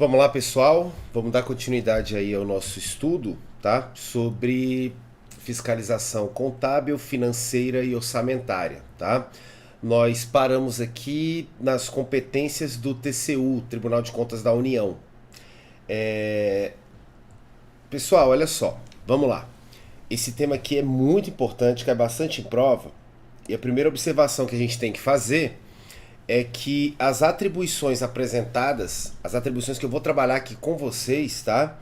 Vamos lá, pessoal. Vamos dar continuidade aí ao nosso estudo, tá? Sobre fiscalização contábil, financeira e orçamentária, tá? Nós paramos aqui nas competências do TCU, Tribunal de Contas da União. Pessoal, olha só. Vamos lá. Esse tema aqui é muito importante, cai bastante em prova. E a primeira observação que a gente tem que fazer é que as atribuições apresentadas, as atribuições que eu vou trabalhar aqui com vocês, tá?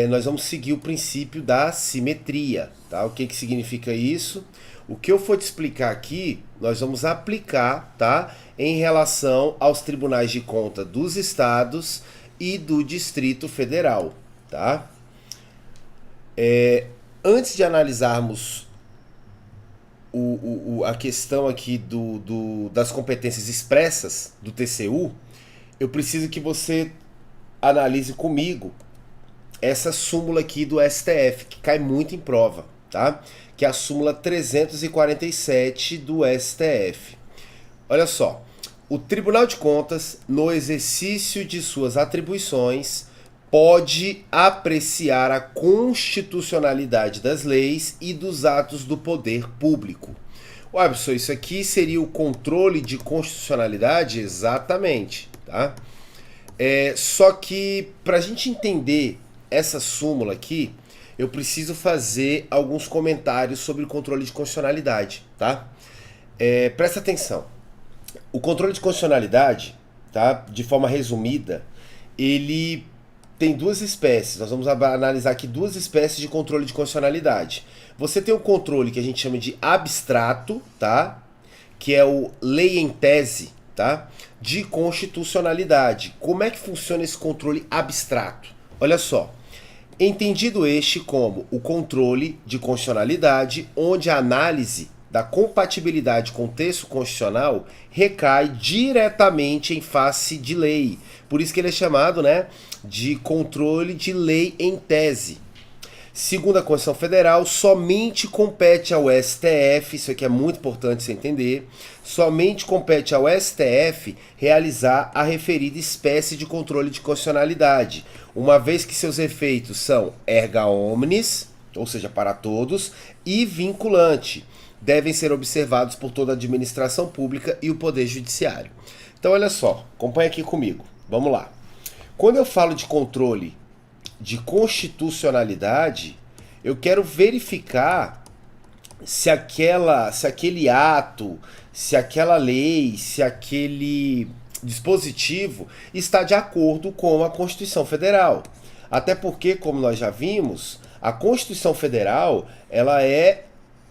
Nós vamos seguir o princípio da simetria, tá? O que que significa isso? O que eu for te explicar aqui, nós vamos aplicar, tá? Em relação aos tribunais de conta dos estados e do Distrito Federal, tá? Antes de analisarmos a questão aqui das competências expressas do TCU, eu preciso que você analise comigo essa súmula aqui do STF, que cai muito em prova, tá? Que é a súmula 347 do STF. Olha só, o Tribunal de Contas, no exercício de suas atribuições, pode apreciar a constitucionalidade das leis e dos atos do poder público. Ué, pessoal, isso aqui seria o controle de constitucionalidade? Exatamente, tá? Só que, para a gente entender essa súmula aqui, eu preciso fazer alguns comentários sobre o controle de constitucionalidade, tá? Presta atenção. O controle de constitucionalidade, tá? De forma resumida, ele tem duas espécies. Nós vamos analisar aqui duas espécies de controle de constitucionalidade. Você tem o controle que a gente chama de abstrato, tá? Que é o lei em tese, tá? De constitucionalidade. Como é que funciona esse controle abstrato? Olha só. Entendido este como o controle de constitucionalidade, onde a análise da compatibilidade com o texto constitucional recai diretamente em face de lei. Por isso que ele é chamado, né, de controle de lei em tese. Segundo a Constituição Federal, somente compete ao STF, isso aqui é muito importante você entender, somente compete ao STF realizar a referida espécie de controle de constitucionalidade, uma vez que seus efeitos são erga omnes, ou seja, para todos, e vinculante, devem ser observados por toda a administração pública e o Poder Judiciário. Então, olha só, acompanha aqui comigo. Vamos lá. Quando eu falo de controle de constitucionalidade, eu quero verificar se aquele ato, se aquela lei, se aquele dispositivo está de acordo com a Constituição Federal. Até porque, como nós já vimos, a Constituição Federal, ela é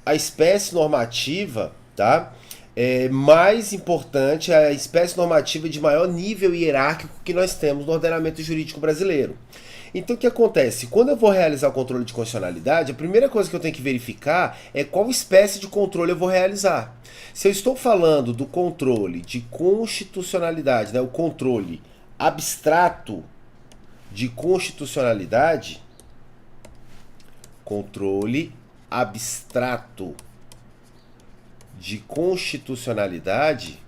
a espécie normativa, tá? Mais importante, a espécie normativa de maior nível hierárquico que nós temos no ordenamento jurídico brasileiro. Então o que acontece? Quando eu vou realizar o controle de constitucionalidade, a primeira coisa que eu tenho que verificar é qual espécie de controle eu vou realizar. Se eu estou falando do controle de constitucionalidade, né, o controle abstrato de constitucionalidade, controle abstrato de constitucionalidade,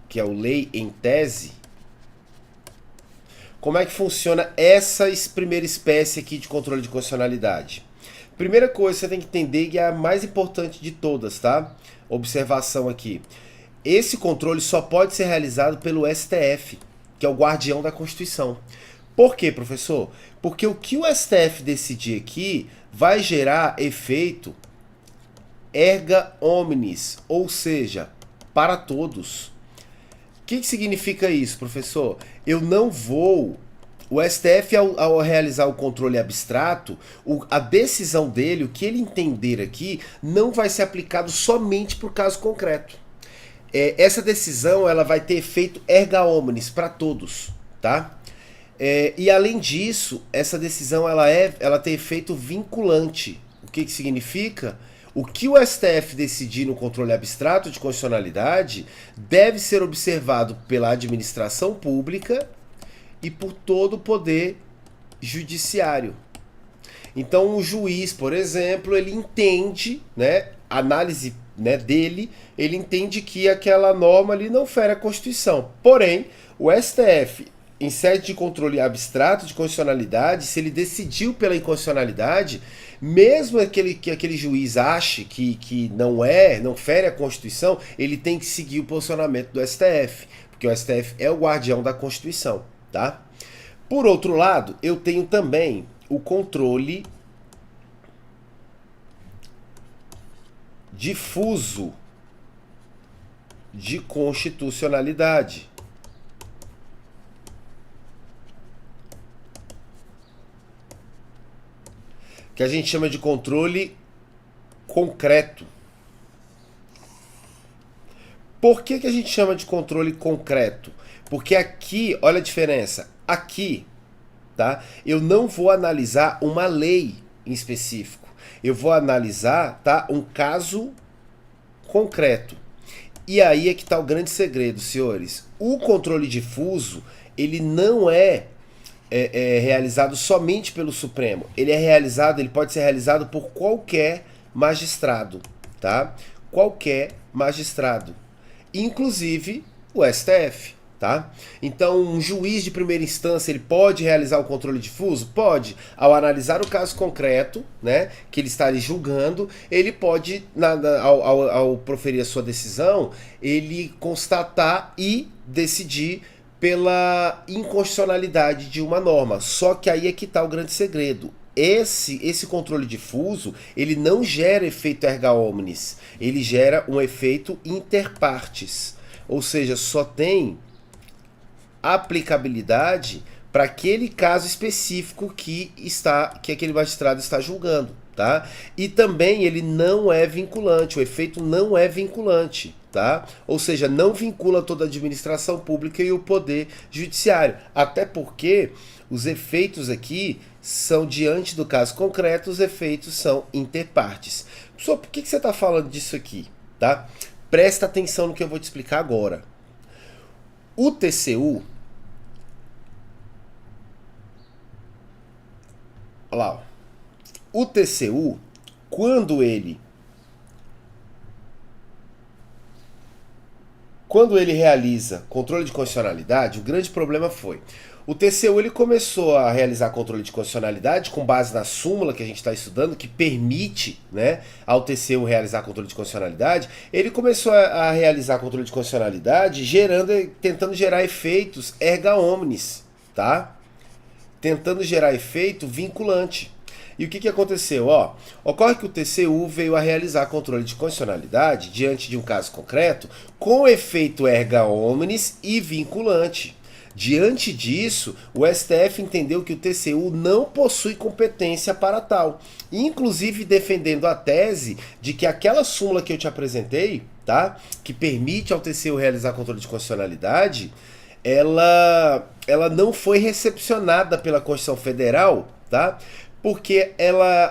que é o lei em tese, como é que funciona essa primeira espécie aqui de controle de constitucionalidade? Primeira coisa que você tem que entender, que é a mais importante de todas, tá? Observação aqui. Esse controle só pode ser realizado pelo STF, que é o guardião da Constituição. Por quê, professor? Porque o que o STF decidir aqui vai gerar efeito erga omnes, ou seja, para todos. O que significa isso, professor? Eu não vou... O STF, ao realizar o controle abstrato, a decisão dele, o que ele entender aqui, não vai ser aplicado somente para o caso concreto. Essa decisão ela vai ter efeito erga omnes para todos, tá? E além disso, essa decisão ela tem efeito vinculante. O que significa? O que o STF decidir no controle abstrato de constitucionalidade deve ser observado pela administração pública e por todo o poder judiciário. Então, o juiz, por exemplo, ele entende, né, análise né, dele, ele entende que aquela norma ali não fere a Constituição. Porém, o STF, em sede de controle abstrato de constitucionalidade, se ele decidiu pela inconstitucionalidade, mesmo que aquele juiz ache que não fere a Constituição, ele tem que seguir o posicionamento do STF, porque o STF é o guardião da Constituição, tá? Por outro lado, eu tenho também o controle difuso de constitucionalidade, que a gente chama de controle concreto. Por que a gente chama de controle concreto? Porque aqui, olha a diferença, aqui, tá? Eu não vou analisar uma lei em específico, eu vou analisar, tá, um caso concreto. E aí é que está o grande segredo, senhores. O controle difuso, ele não é realizado somente pelo Supremo. Ele pode ser realizado por qualquer magistrado, tá? Qualquer magistrado, inclusive o STF, tá? Então, um juiz de primeira instância, ele pode realizar o controle difuso? Pode. Ao analisar o caso concreto, né, que ele está ali julgando, ele pode, ao proferir a sua decisão, ele constatar e decidir pela inconstitucionalidade de uma norma. Só que aí é que está o grande segredo. Esse controle difuso, ele não gera efeito erga omnes, ele gera um efeito inter partes. Ou seja, só tem aplicabilidade para aquele caso específico que aquele magistrado está julgando, tá? E também ele não é vinculante, o efeito não é vinculante, tá? Ou seja, não vincula toda a administração pública e o poder judiciário, até porque os efeitos aqui são diante do caso concreto, os efeitos são interpartes. Pessoal, por que você está falando disso aqui, tá? Presta atenção no que eu vou te explicar agora. O TCU, olha lá, ó. O TCU, quando ele realiza controle de constitucionalidade, o grande problema foi, o TCU ele começou a realizar controle de constitucionalidade com base na súmula que a gente está estudando, que permite, né, ao TCU realizar controle de constitucionalidade. Ele começou a realizar controle de constitucionalidade tentando gerar efeitos erga omnes, tá? Tentando gerar efeito vinculante. E o que aconteceu? Ocorre que o TCU veio a realizar controle de constitucionalidade diante de um caso concreto com efeito erga omnes e vinculante. Diante disso, o STF entendeu que o TCU não possui competência para tal, inclusive defendendo a tese de que aquela súmula que eu te apresentei, tá, que permite ao TCU realizar controle de constitucionalidade, ela não foi recepcionada pela Constituição Federal, tá? Porque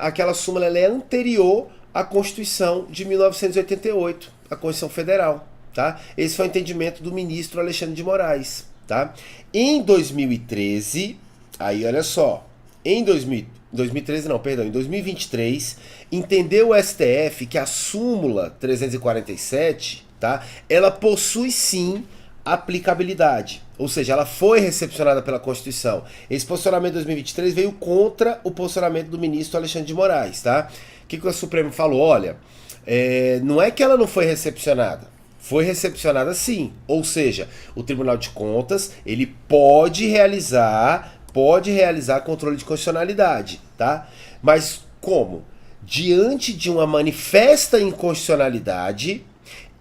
aquela súmula ela é anterior à Constituição de 1988, a Constituição Federal, tá? Esse foi o entendimento do ministro Alexandre de Moraes, tá? Em 2013, aí olha só, em 2023, entendeu o STF que a súmula 347, tá? Ela possui sim aplicabilidade, ou seja, ela foi recepcionada pela Constituição. Esse posicionamento de 2023 veio contra o posicionamento do ministro Alexandre de Moraes, tá? O que o Supremo falou? Olha, não é que ela não foi recepcionada, foi recepcionada sim, ou seja, o Tribunal de Contas ele pode realizar controle de constitucionalidade, tá? Mas como? Diante de uma manifesta inconstitucionalidade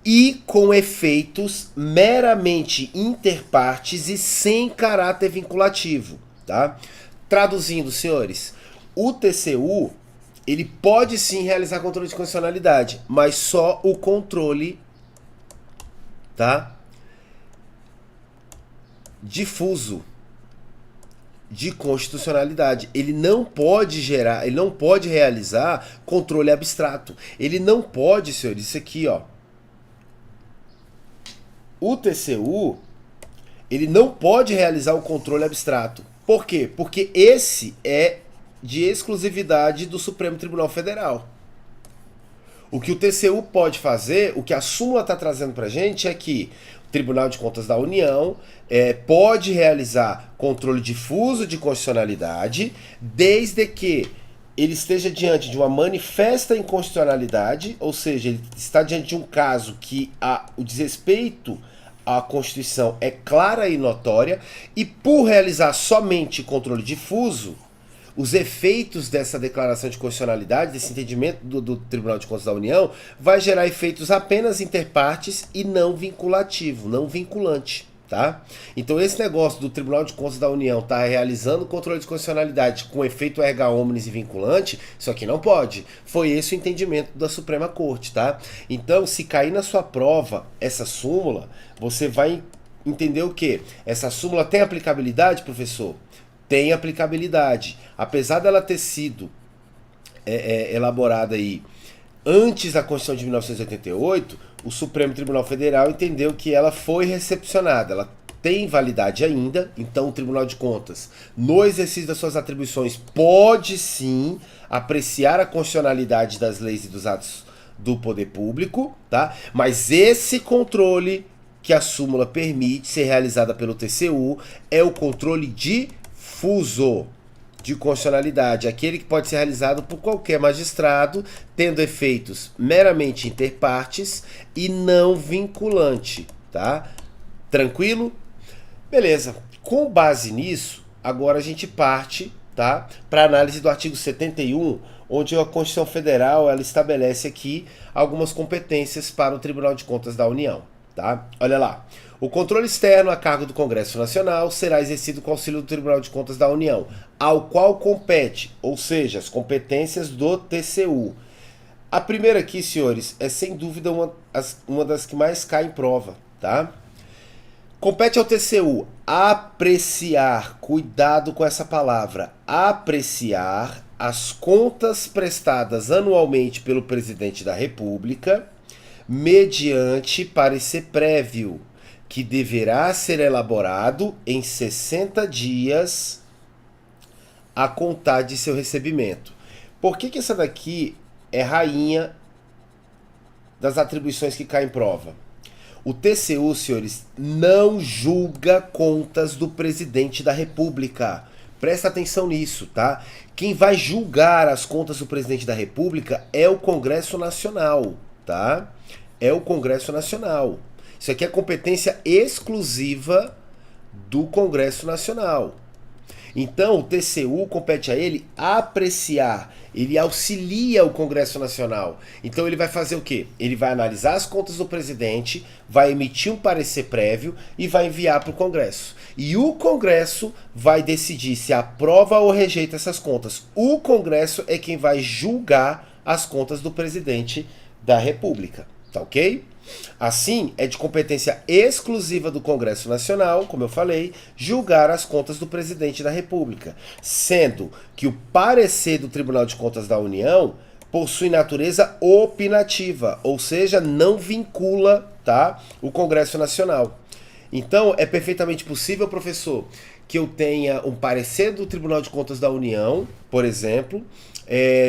e com efeitos meramente interpartes e sem caráter vinculativo, tá? Traduzindo, senhores, o TCU ele pode sim realizar controle de constitucionalidade, mas só o controle, tá, difuso de constitucionalidade. Ele não pode realizar controle abstrato. Ele não pode, senhores, isso aqui, ó. O TCU, ele não pode realizar o controle abstrato. Por quê? Porque esse é de exclusividade do Supremo Tribunal Federal. O que o TCU pode fazer, o que a súmula está trazendo para a gente é que o Tribunal de Contas da União pode realizar controle difuso de constitucionalidade, desde que ele esteja diante de uma manifesta inconstitucionalidade, ou seja, ele está diante de um caso que o desrespeito à Constituição é clara e notória, e por realizar somente controle difuso, os efeitos dessa declaração de constitucionalidade, desse entendimento do Tribunal de Contas da União, vai gerar efeitos apenas interpartes e não vinculativo, não vinculante. Tá? Então esse negócio do Tribunal de Contas da União estar realizando controle de constitucionalidade com efeito erga omnes e vinculante, isso aqui não pode. Foi esse o entendimento da Suprema Corte, tá? Então, se cair na sua prova essa súmula, você vai entender o quê? Essa súmula tem aplicabilidade, professor? Tem aplicabilidade. Apesar dela ter sido elaborada aí antes da Constituição de 1988, o Supremo Tribunal Federal entendeu que ela foi recepcionada, ela tem validade ainda, então o Tribunal de Contas, no exercício das suas atribuições, pode sim apreciar a constitucionalidade das leis e dos atos do poder público, tá? Mas esse controle que a súmula permite ser realizada pelo TCU é o controle difuso de constitucionalidade, aquele que pode ser realizado por qualquer magistrado, tendo efeitos meramente interpartes e não vinculante, tá? Tranquilo? Beleza. Com base nisso, agora a gente parte, tá, para análise do artigo 71, onde a Constituição Federal ela estabelece aqui algumas competências para o Tribunal de Contas da União, tá? Olha lá. O controle externo a cargo do Congresso Nacional será exercido com auxílio do Tribunal de Contas da União, ao qual compete, ou seja, as competências do TCU. A primeira aqui, senhores, é sem dúvida uma das que mais cai em prova, tá? Compete ao TCU apreciar, cuidado com essa palavra, apreciar as contas prestadas anualmente pelo Presidente da República, mediante parecer prévio, que deverá ser elaborado em 60 dias a contar de seu recebimento. Por que essa daqui é rainha das atribuições que caem em prova? O TCU, senhores, não julga contas do Presidente da República. Presta atenção nisso, tá? Quem vai julgar as contas do Presidente da República é o Congresso Nacional, tá? É o Congresso Nacional. Isso aqui é competência exclusiva do Congresso Nacional. Então, o TCU compete a ele apreciar, ele auxilia o Congresso Nacional. Então, ele vai fazer o quê? Ele vai analisar as contas do presidente, vai emitir um parecer prévio e vai enviar para o Congresso. E o Congresso vai decidir se aprova ou rejeita essas contas. O Congresso é quem vai julgar as contas do presidente da República. Tá ok? Assim, é de competência exclusiva do Congresso Nacional, como eu falei, julgar as contas do Presidente da República, sendo que o parecer do Tribunal de Contas da União possui natureza opinativa, ou seja, não vincula, tá, o Congresso Nacional. Então, é perfeitamente possível, professor, que eu tenha um parecer do Tribunal de Contas da União, por exemplo,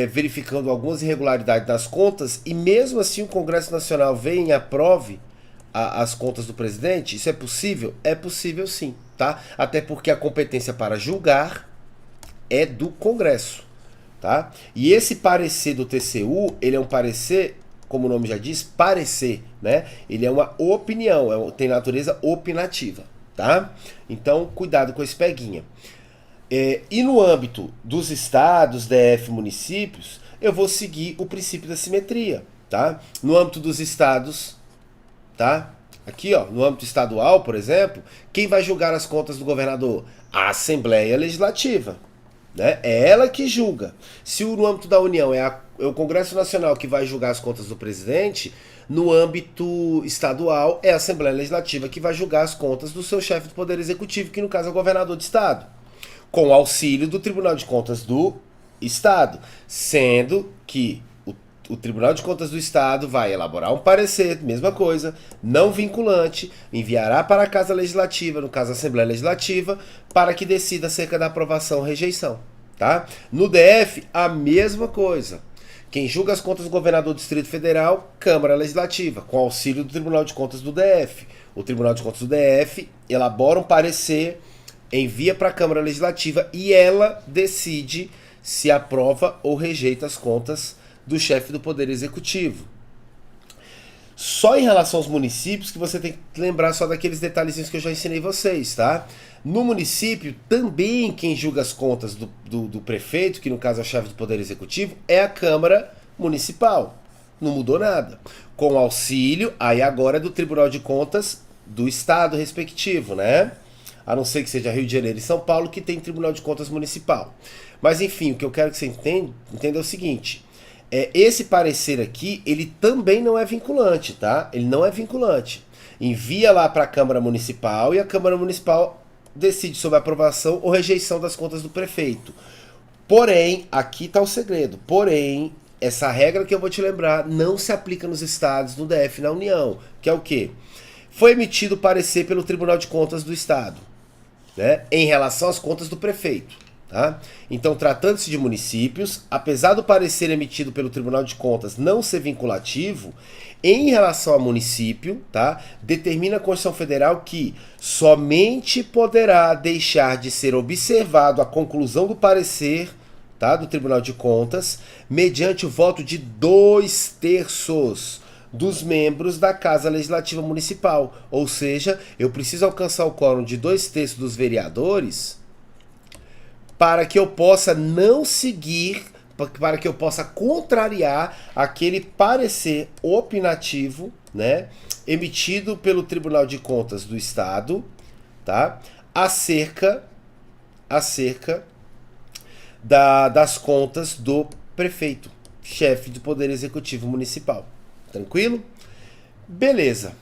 verificando algumas irregularidades nas contas, e mesmo assim o Congresso Nacional venha e aprove as contas do presidente. Isso é possível? É possível sim, tá? Até porque a competência para julgar é do Congresso, tá? E esse parecer do TCU, ele é um parecer, como o nome já diz, parecer, né? Ele é uma opinião, tem natureza opinativa, tá? Então, cuidado com esse peguinha. E no âmbito dos estados, DF, municípios, eu vou seguir o princípio da simetria, tá? No âmbito dos estados, tá? Aqui, ó, no âmbito estadual, por exemplo, quem vai julgar as contas do governador? A Assembleia Legislativa, né? É ela que julga. Se no âmbito da União é o Congresso Nacional que vai julgar as contas do presidente, no âmbito estadual é a Assembleia Legislativa que vai julgar as contas do seu chefe do Poder Executivo, que no caso é o governador de estado, com auxílio do Tribunal de Contas do Estado, sendo que o Tribunal de Contas do Estado vai elaborar um parecer, mesma coisa, não vinculante, enviará para a Casa Legislativa, no caso a Assembleia Legislativa, para que decida acerca da aprovação ou rejeição, tá? No DF, a mesma coisa. Quem julga as contas do governador do Distrito Federal, Câmara Legislativa, com auxílio do Tribunal de Contas do DF. O Tribunal de Contas do DF elabora um parecer, envia para a Câmara Legislativa e ela decide se aprova ou rejeita as contas do chefe do Poder Executivo. Só em relação aos municípios que você tem que lembrar só daqueles detalhezinhos que eu já ensinei vocês, tá? No município, também quem julga as contas do prefeito, que no caso é o chefe do Poder Executivo, é a Câmara Municipal. Não mudou nada. Com auxílio, aí agora é do Tribunal de Contas do Estado respectivo, né? A não ser que seja Rio de Janeiro e São Paulo, que tem Tribunal de Contas Municipal. Mas enfim, o que eu quero que você entenda é o seguinte. Esse parecer aqui, ele também não é vinculante, tá? Ele não é vinculante. Envia lá para a Câmara Municipal e a Câmara Municipal decide sobre a aprovação ou rejeição das contas do prefeito. Porém, aqui está o segredo. Porém, essa regra que eu vou te lembrar não se aplica nos estados, no DF, na União. Que é o quê? Foi emitido parecer pelo Tribunal de Contas do Estado, né, em relação às contas do prefeito. Tá? Então, tratando-se de municípios, apesar do parecer emitido pelo Tribunal de Contas não ser vinculativo, em relação ao município, tá, determina a Constituição Federal que somente poderá deixar de ser observado a conclusão do parecer, tá, do Tribunal de Contas mediante o voto de 2/3 dos membros da Casa Legislativa Municipal. Ou seja, eu preciso alcançar o quórum de 2/3 dos vereadores para que eu possa não seguir, para que eu possa contrariar aquele parecer opinativo, né, emitido pelo Tribunal de Contas do Estado, tá, acerca das contas do prefeito, chefe do Poder Executivo Municipal. Tranquilo? Beleza.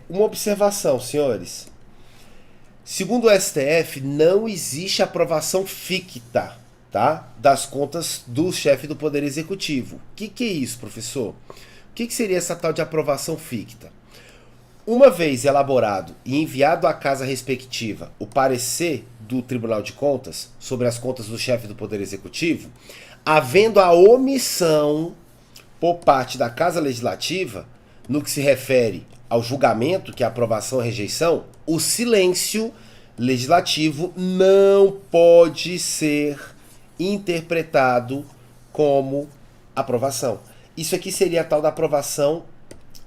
Uma observação, senhores. Segundo o STF, não existe aprovação ficta, tá, das contas do chefe do Poder Executivo. O que é isso, professor? O que seria essa tal de aprovação ficta? Uma vez elaborado e enviado à casa respectiva o parecer do Tribunal de Contas sobre as contas do chefe do Poder Executivo, havendo a omissão por parte da Casa Legislativa, no que se refere ao julgamento, que é a aprovação ou rejeição, o silêncio legislativo não pode ser interpretado como aprovação. Isso aqui seria a tal da aprovação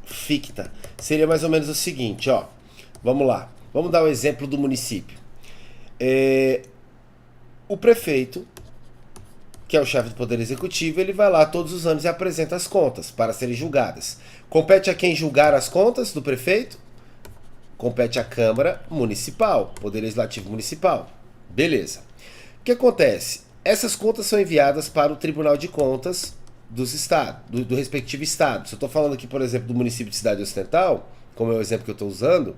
ficta. Seria mais ou menos o seguinte, ó. Vamos lá. Vamos dar o exemplo do município. O prefeito, que é o chefe do Poder Executivo, ele vai lá todos os anos e apresenta as contas para serem julgadas. Compete a quem julgar as contas do prefeito? Compete à Câmara Municipal, Poder Legislativo Municipal. Beleza. O que acontece? Essas contas são enviadas para o Tribunal de Contas dos estados, do respectivo estado. Se eu estou falando aqui, por exemplo, do município de Cidade Ocidental, como é o exemplo que eu estou usando,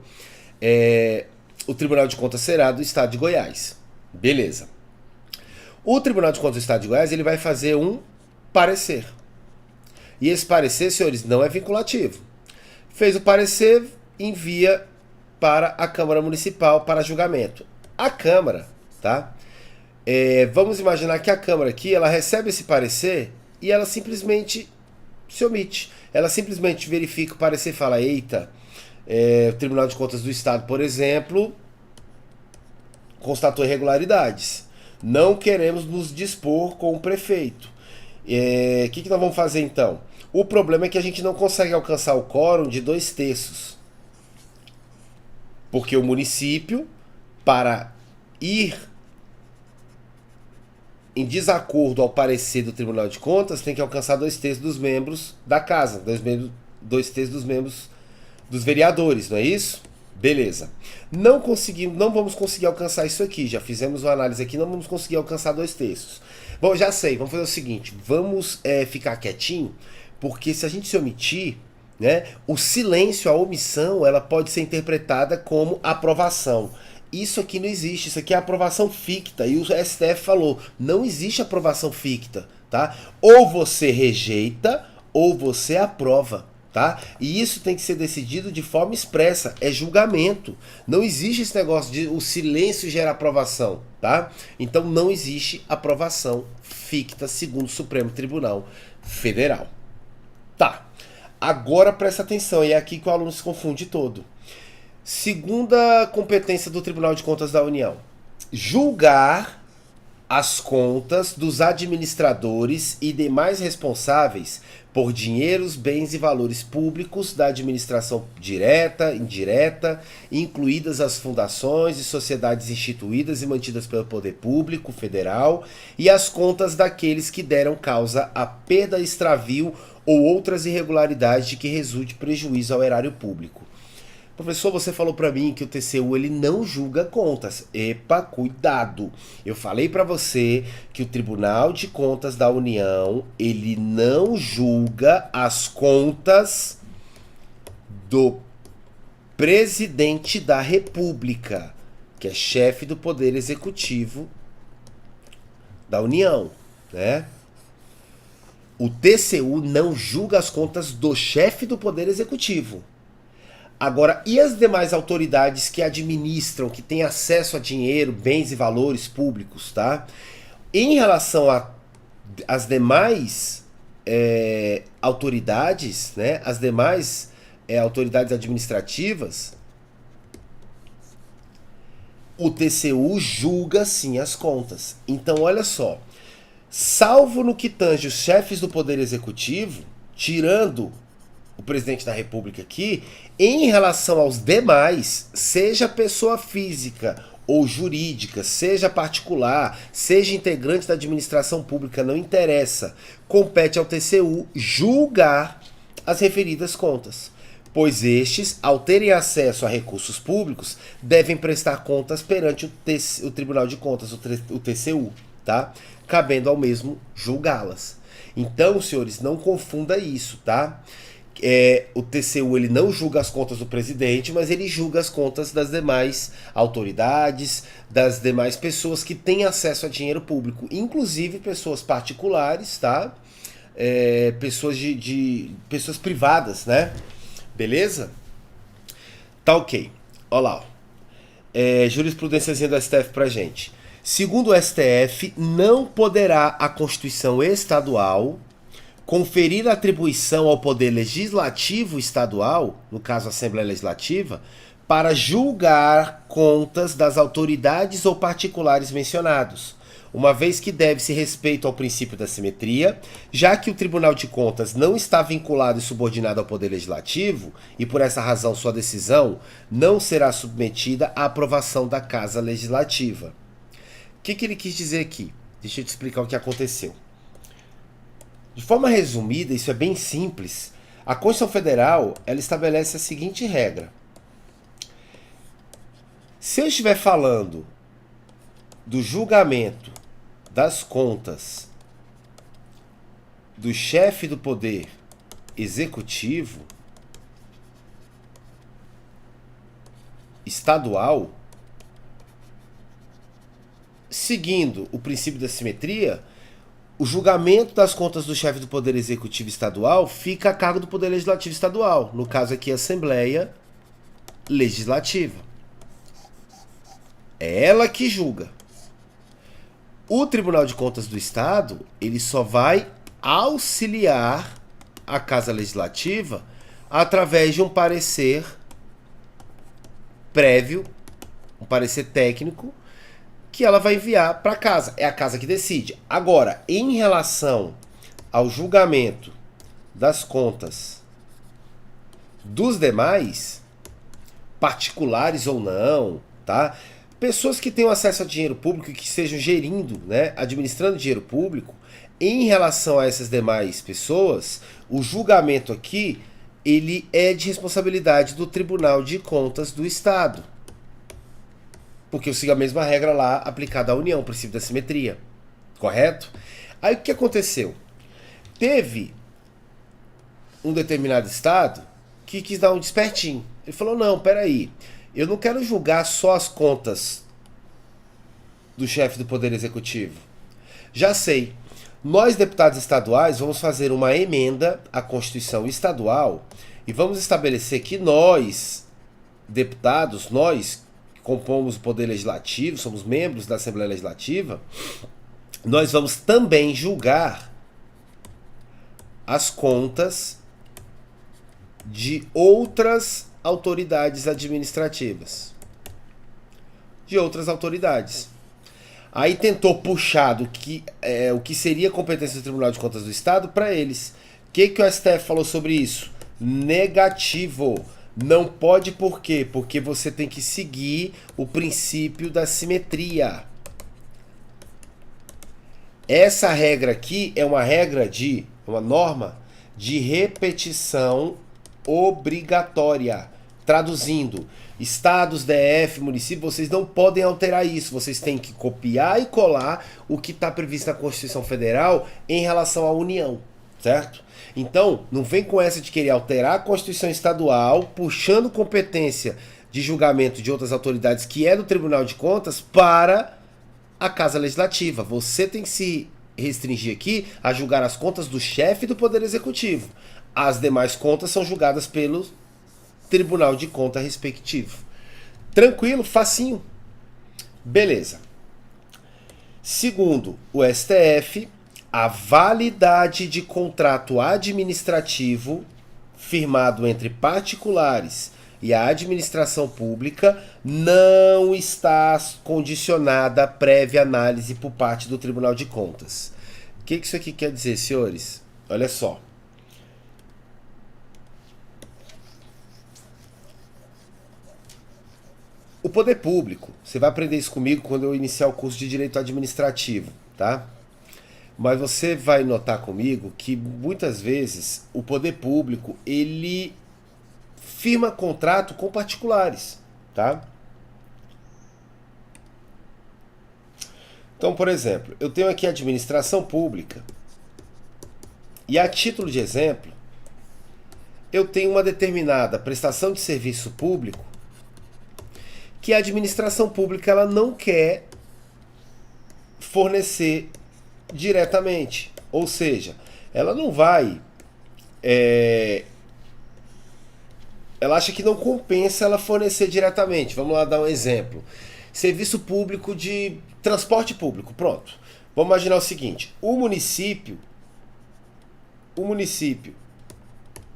o Tribunal de Contas será do estado de Goiás. Beleza. O Tribunal de Contas do Estado de Goiás, ele vai fazer um parecer. E esse parecer, senhores, não é vinculativo. Fez o parecer, envia para a Câmara Municipal para julgamento. A Câmara, tá? Vamos imaginar que a Câmara aqui, ela recebe esse parecer e ela simplesmente se omite. Ela simplesmente verifica o parecer e fala, eita, o Tribunal de Contas do Estado, por exemplo, constatou irregularidades. Não queremos nos dispor com o prefeito. O que nós vamos fazer então? O problema é que a gente não consegue alcançar o quórum de 2/3. Porque o município, para ir em desacordo ao parecer do Tribunal de Contas, tem que alcançar 2/3 dos membros da casa, 2/3 dos membros dos vereadores, não é isso? Beleza. Não vamos conseguir alcançar isso aqui. Já fizemos uma análise aqui, não vamos conseguir alcançar 2/3. Bom, já sei, vamos fazer o seguinte, vamos ficar quietinho, porque se a gente se omitir, né, o silêncio, a omissão, ela pode ser interpretada como aprovação. Isso aqui não existe, isso aqui é aprovação ficta, e o STF falou, não existe aprovação ficta, tá? Ou você rejeita, ou você aprova. Tá? E isso tem que ser decidido de forma expressa, é julgamento. Não existe esse negócio de o silêncio gera aprovação, tá? Então não existe aprovação ficta segundo o Supremo Tribunal Federal. Tá. Agora presta atenção, e é aqui que o aluno se confunde todo. Segunda competência do Tribunal de Contas da União: julgar as contas dos administradores e demais responsáveis por dinheiros, bens e valores públicos da administração direta, indireta, incluídas as fundações e sociedades instituídas e mantidas pelo poder público federal, e as contas daqueles que deram causa a perda, extravio ou outras irregularidades de que resulte prejuízo ao erário público. Professor, você falou para mim que o TCU ele não julga contas. Epa, cuidado. Eu falei para você que o Tribunal de Contas da União, ele não julga as contas do presidente da República, que é chefe do Poder Executivo da União, né? O TCU não julga as contas do chefe do Poder Executivo. Agora, e as demais autoridades que administram, que têm acesso a dinheiro, bens e valores públicos, tá? Em relação às demais autoridades, né? As demais autoridades administrativas, o TCU julga sim as contas. Então, olha só, salvo no que tange os chefes do Poder Executivo, tirando o presidente da República aqui, em relação aos demais, seja pessoa física ou jurídica, seja particular, seja integrante da administração pública, não interessa, compete ao TCU julgar as referidas contas, pois estes, ao terem acesso a recursos públicos, devem prestar contas perante o Tribunal de Contas, o TCU, tá? Cabendo ao mesmo julgá-las. Então, senhores, não confunda isso, tá? O TCU ele não julga as contas do presidente, mas ele julga as contas das demais autoridades, das demais pessoas que têm acesso a dinheiro público, inclusive pessoas particulares, tá? Pessoas privadas, né? Beleza? Tá ok. Olha lá. Jurisprudênciazinha do STF pra gente. Segundo o STF, não poderá a Constituição Estadual conferir atribuição ao Poder Legislativo Estadual, no caso a Assembleia Legislativa, para julgar contas das autoridades ou particulares mencionados, uma vez que deve-se respeito ao princípio da simetria, já que o Tribunal de Contas não está vinculado e subordinado ao Poder Legislativo, e por essa razão sua decisão não será submetida à aprovação da Casa Legislativa. O que ele quis dizer aqui? Deixa eu te explicar o que aconteceu. De forma resumida, isso é bem simples. A Constituição Federal, ela estabelece a seguinte regra. Se eu estiver falando do julgamento das contas do chefe do Poder Executivo estadual, seguindo o princípio da simetria, o julgamento das contas do chefe do Poder Executivo Estadual fica a cargo do Poder Legislativo Estadual, no caso aqui a Assembleia Legislativa. É ela que julga. O Tribunal de Contas do Estado, ele só vai auxiliar a Casa Legislativa através de um parecer prévio, um parecer técnico, que ela vai enviar para a casa. É a casa que decide. Agora, em relação ao julgamento das contas dos demais, particulares ou não, tá? Pessoas que tenham acesso a dinheiro público e que estejam gerindo, né, administrando dinheiro público, em relação a essas demais pessoas, o julgamento aqui, ele é de responsabilidade do Tribunal de Contas do Estado. Porque eu sigo a mesma regra lá aplicada à União, o princípio da simetria. Correto? Aí o que aconteceu? Teve um determinado estado que quis dar um despertinho. Ele falou, não, peraí, eu não quero julgar só as contas do chefe do Poder Executivo. Já sei, Nós, deputados estaduais, vamos fazer uma emenda à Constituição Estadual e vamos estabelecer que nós, deputados, nós que compomos o Poder Legislativo, somos membros da Assembleia Legislativa, nós vamos também julgar as contas de outras autoridades administrativas. De outras autoridades. Aí tentou puxar do que, o que seria competência do Tribunal de Contas do Estado para eles. O que o STF falou sobre isso? Negativo. Não pode por quê? Porque você tem que seguir o princípio da simetria. Essa regra aqui é uma norma de repetição obrigatória. Traduzindo, estados, DF, município, vocês não podem alterar isso. Vocês têm que copiar e colar o que está previsto na Constituição Federal em relação à União, certo? Então, não vem com essa de querer alterar a Constituição Estadual, puxando competência de julgamento de outras autoridades que é do Tribunal de Contas para a Casa Legislativa. Você tem que se restringir aqui a julgar as contas do chefe do Poder Executivo. As demais contas são julgadas pelo Tribunal de Conta respectivo. Tranquilo, facinho. Beleza. Segundo o STF, a validade de contrato administrativo firmado entre particulares e a administração pública não está condicionada a prévia análise por parte do Tribunal de Contas. O que isso aqui quer dizer, senhores? Olha só. O poder público, você vai aprender isso comigo quando eu iniciar o curso de Direito Administrativo, tá? Mas você vai notar comigo que muitas vezes o poder público, ele firma contrato com particulares, tá? Então, por exemplo, eu tenho aqui a administração pública e a título de exemplo, eu tenho uma determinada prestação de serviço público que a administração pública ela não quer fornecer diretamente. Ou seja, ela não vai... ela acha que não compensa ela fornecer diretamente. Vamos lá dar um exemplo. Serviço público de transporte público. Pronto. Vamos imaginar o seguinte. O município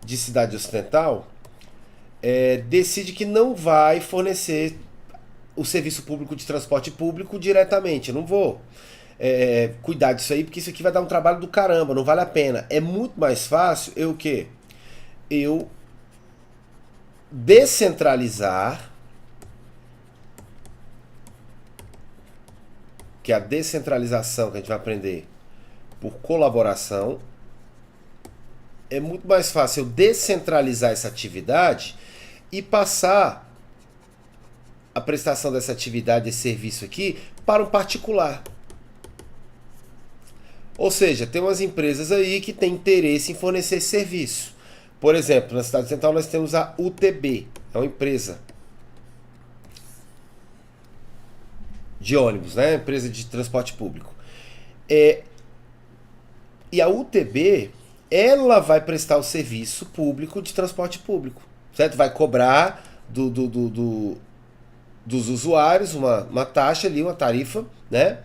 de Cidade Ocidental decide que não vai fornecer o serviço público de transporte público diretamente. Eu não vou cuidar disso aí, porque isso aqui vai dar um trabalho do caramba, não vale a pena. É muito mais fácil eu o quê? Eu descentralizar, que é a descentralização que a gente vai aprender por colaboração. É muito mais fácil eu descentralizar essa atividade e passar a prestação dessa atividade, esse serviço aqui, para um particular. Ou seja, tem umas empresas aí que têm interesse em fornecer esse serviço. Por exemplo, na Cidade Central nós temos a UTB, é uma empresa de ônibus, né? Empresa de transporte público. E a UTB, ela vai prestar o serviço público de transporte público, certo? Vai cobrar dos usuários uma taxa ali, uma tarifa, né?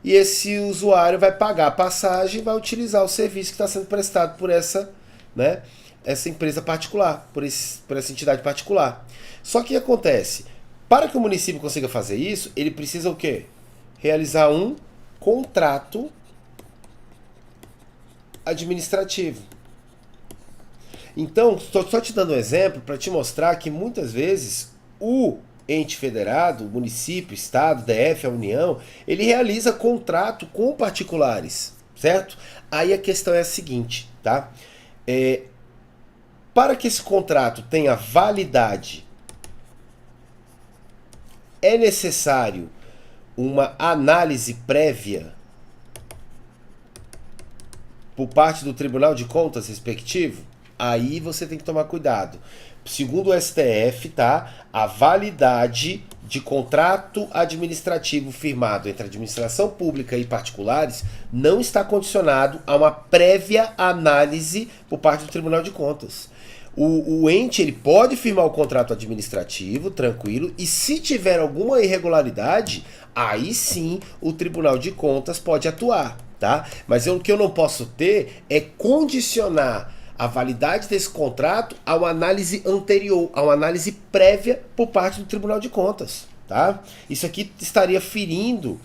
E esse usuário vai pagar a passagem e vai utilizar o serviço que está sendo prestado por essa, né, essa empresa particular, por essa entidade particular. Só que o que acontece? Para que o município consiga fazer isso, ele precisa o quê? Realizar um contrato administrativo. Então, estou só te dando um exemplo para te mostrar que muitas vezes o ente federado, o município, estado, DF, a União, ele realiza contrato com particulares, certo? Aí a questão é a seguinte, tá? Para que esse contrato tenha validade, é necessário uma análise prévia por parte do Tribunal de Contas respectivo? aí você tem que tomar cuidado. Segundo o STF, tá? A validade de contrato administrativo firmado entre administração pública e particulares não está condicionado a uma prévia análise por parte do Tribunal de Contas. O ente ele pode firmar o contrato administrativo, tranquilo, e se tiver alguma irregularidade, aí sim o Tribunal de Contas pode atuar, tá? Mas o que eu não posso ter é condicionar a validade desse contrato a uma análise anterior, a uma análise prévia por parte do Tribunal de Contas, tá? Isso aqui estaria ferindo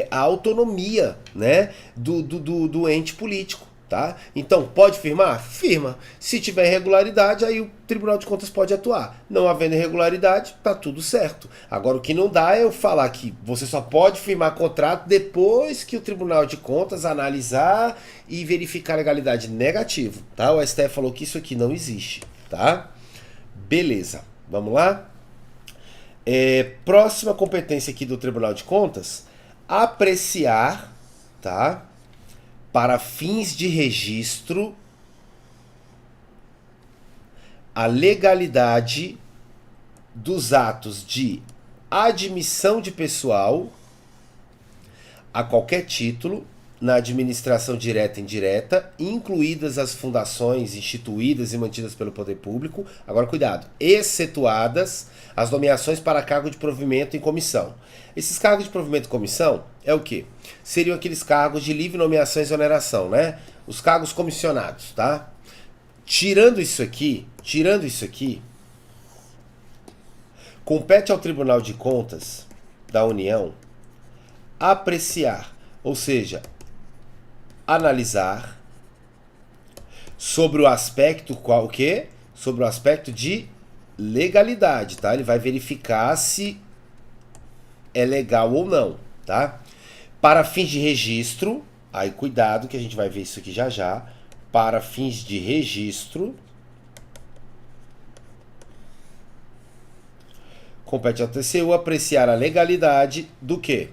a autonomia, né, do ente político, tá? Então, pode firmar? Firma. Se tiver irregularidade, aí o Tribunal de Contas pode atuar. Não havendo irregularidade, tá tudo certo. Agora, o que não dá é eu falar que você só pode firmar contrato depois que o Tribunal de Contas analisar e verificar a legalidade. Negativo, tá? O STF falou que isso aqui não existe, tá? Beleza, vamos lá? Próxima competência aqui do Tribunal de Contas, apreciar, tá? Para fins de registro, a legalidade dos atos de admissão de pessoal a qualquer título na administração direta e indireta, incluídas as fundações instituídas e mantidas pelo poder público. Agora, cuidado, excetuadas as nomeações para cargo de provimento em comissão. Esses cargos de provimento em comissão é o quê? Seriam aqueles cargos de livre nomeação e exoneração, né? Os cargos comissionados, tá? Tirando isso aqui, compete ao Tribunal de Contas da União apreciar, ou seja, analisar sobre o aspecto qual que? Sobre o aspecto de legalidade, tá? Ele vai verificar se é legal ou não, tá? Para fins de registro, aí cuidado que a gente vai ver isso aqui já já. Para fins de registro, compete ao TCU apreciar a legalidade do quê?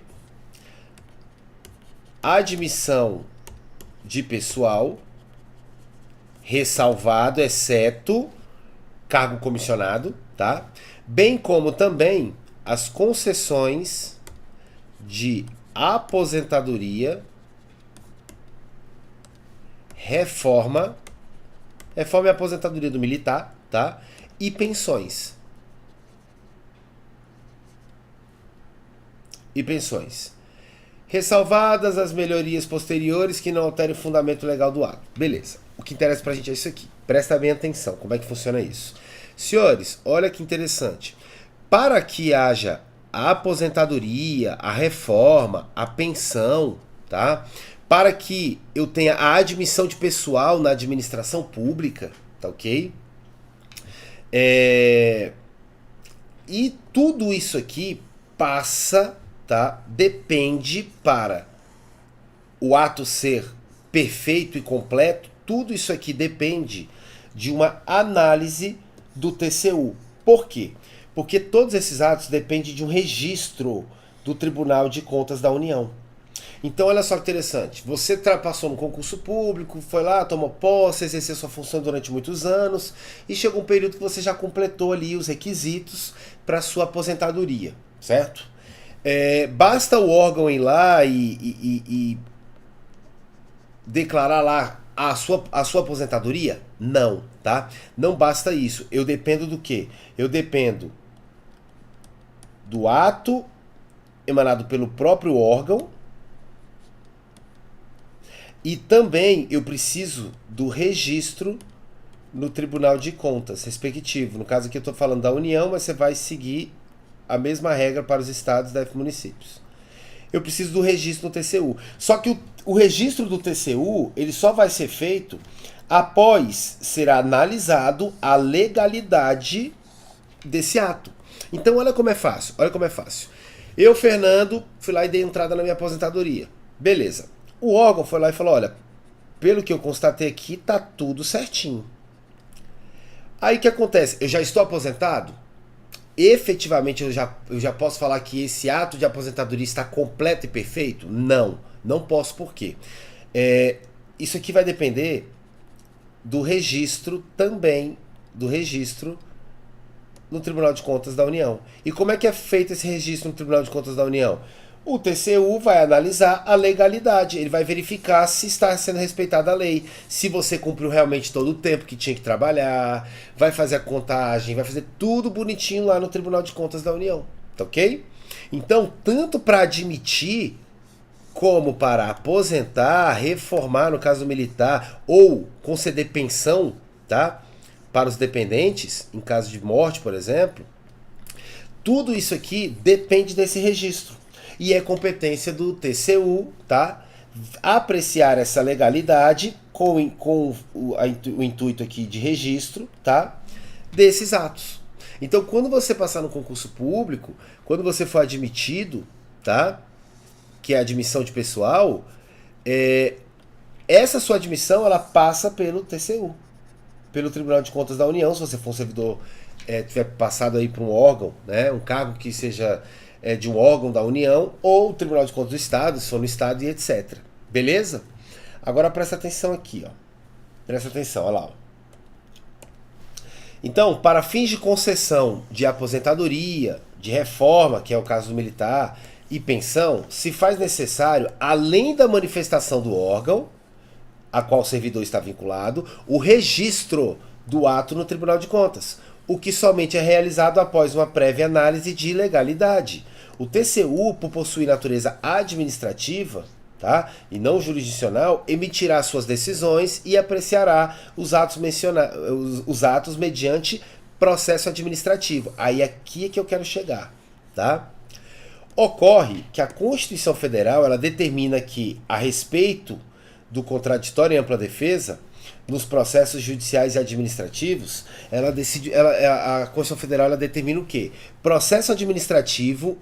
Admissão de pessoal, ressalvado, exceto cargo comissionado, tá? Bem como também as concessões de aposentadoria, reforma e aposentadoria do militar, tá? E pensões. Ressalvadas as melhorias posteriores que não alterem o fundamento legal do ato. Beleza. O que interessa pra gente é isso aqui. Presta bem atenção. Como é que funciona isso? Senhores, olha que interessante. Para que haja a aposentadoria, a reforma, a pensão, tá? Para que eu tenha a admissão de pessoal na administração pública, tá ok? E tudo isso aqui passa, tá? Depende para o ato ser perfeito e completo, tudo isso aqui depende de uma análise do TCU. Por quê? Porque todos esses atos dependem de um registro do Tribunal de Contas da União. Então, olha só que interessante. Você passou no concurso público, foi lá, tomou posse, exerceu sua função durante muitos anos e chegou um período que você já completou ali os requisitos para sua aposentadoria, certo? Basta o órgão ir lá e declarar lá a sua aposentadoria? Não, tá? Não basta isso. Eu dependo do quê? Eu dependo do ato emanado pelo próprio órgão e também eu preciso do registro no Tribunal de Contas respectivo. No caso aqui eu estou falando da União, mas você vai seguir a mesma regra para os estados e municípios. Eu preciso do registro no TCU. Só que o registro do TCU ele só vai ser feito após ser analisado a legalidade desse ato. Então olha como é fácil, Eu, Fernando, fui lá e dei entrada na minha aposentadoria. Beleza. O órgão foi lá e falou, olha, pelo que eu constatei aqui, tá tudo certinho. Aí o que acontece? Eu já estou aposentado? Efetivamente eu já posso falar que esse ato de aposentadoria está completo e perfeito? Não, não posso. Por quê? Isso aqui vai depender do registro também, do registro no Tribunal de Contas da União. E como é que é feito esse registro no Tribunal de Contas da União? O TCU vai analisar a legalidade, ele vai verificar se está sendo respeitada a lei, se você cumpriu realmente todo o tempo que tinha que trabalhar, vai fazer a contagem, vai fazer tudo bonitinho lá no Tribunal de Contas da União, tá ok? Então, tanto para admitir como para aposentar, reformar no caso militar ou conceder pensão, tá? Para os dependentes, em caso de morte, por exemplo, tudo isso aqui depende desse registro. E é competência do TCU, tá? Apreciar essa legalidade com o intuito aqui de registro, tá? Desses atos. Então, quando você passar no concurso público, quando você for admitido, tá? Que é a admissão de pessoal, essa sua admissão ela passa pelo TCU, pelo Tribunal de Contas da União, se você for um servidor, tiver passado aí para um órgão, né, um cargo que seja de um órgão da União, ou o Tribunal de Contas do Estado, se for no Estado, e etc. Beleza? Agora presta atenção aqui, ó. Presta atenção, olha lá. Ó. Então, para fins de concessão de aposentadoria, de reforma, que é o caso do militar, e pensão, se faz necessário, além da manifestação do órgão a qual o servidor está vinculado, o registro do ato no Tribunal de Contas, o que somente é realizado após uma prévia análise de legalidade. O TCU, por possuir natureza administrativa, tá, e não jurisdicional, emitirá suas decisões e apreciará os atos mediante processo administrativo. Aí aqui é que eu quero chegar, tá? Ocorre que a Constituição Federal ela determina que, a respeito do contraditório e ampla defesa, nos processos judiciais e administrativos, a Constituição Federal ela determina o quê? Processo administrativo,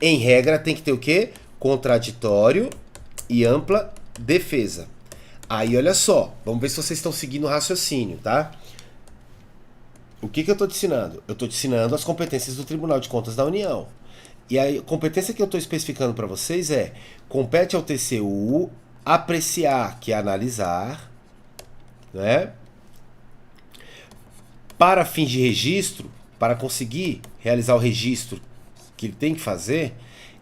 em regra, tem que ter o quê? Contraditório e ampla defesa. Aí, olha só, vamos ver se vocês estão seguindo o raciocínio, tá? O que eu estou te ensinando? Eu estou te ensinando as competências do Tribunal de Contas da União. E a competência que eu estou especificando para vocês compete ao TCU apreciar, que é analisar, né? Para fins de registro, para conseguir realizar o registro que ele tem que fazer,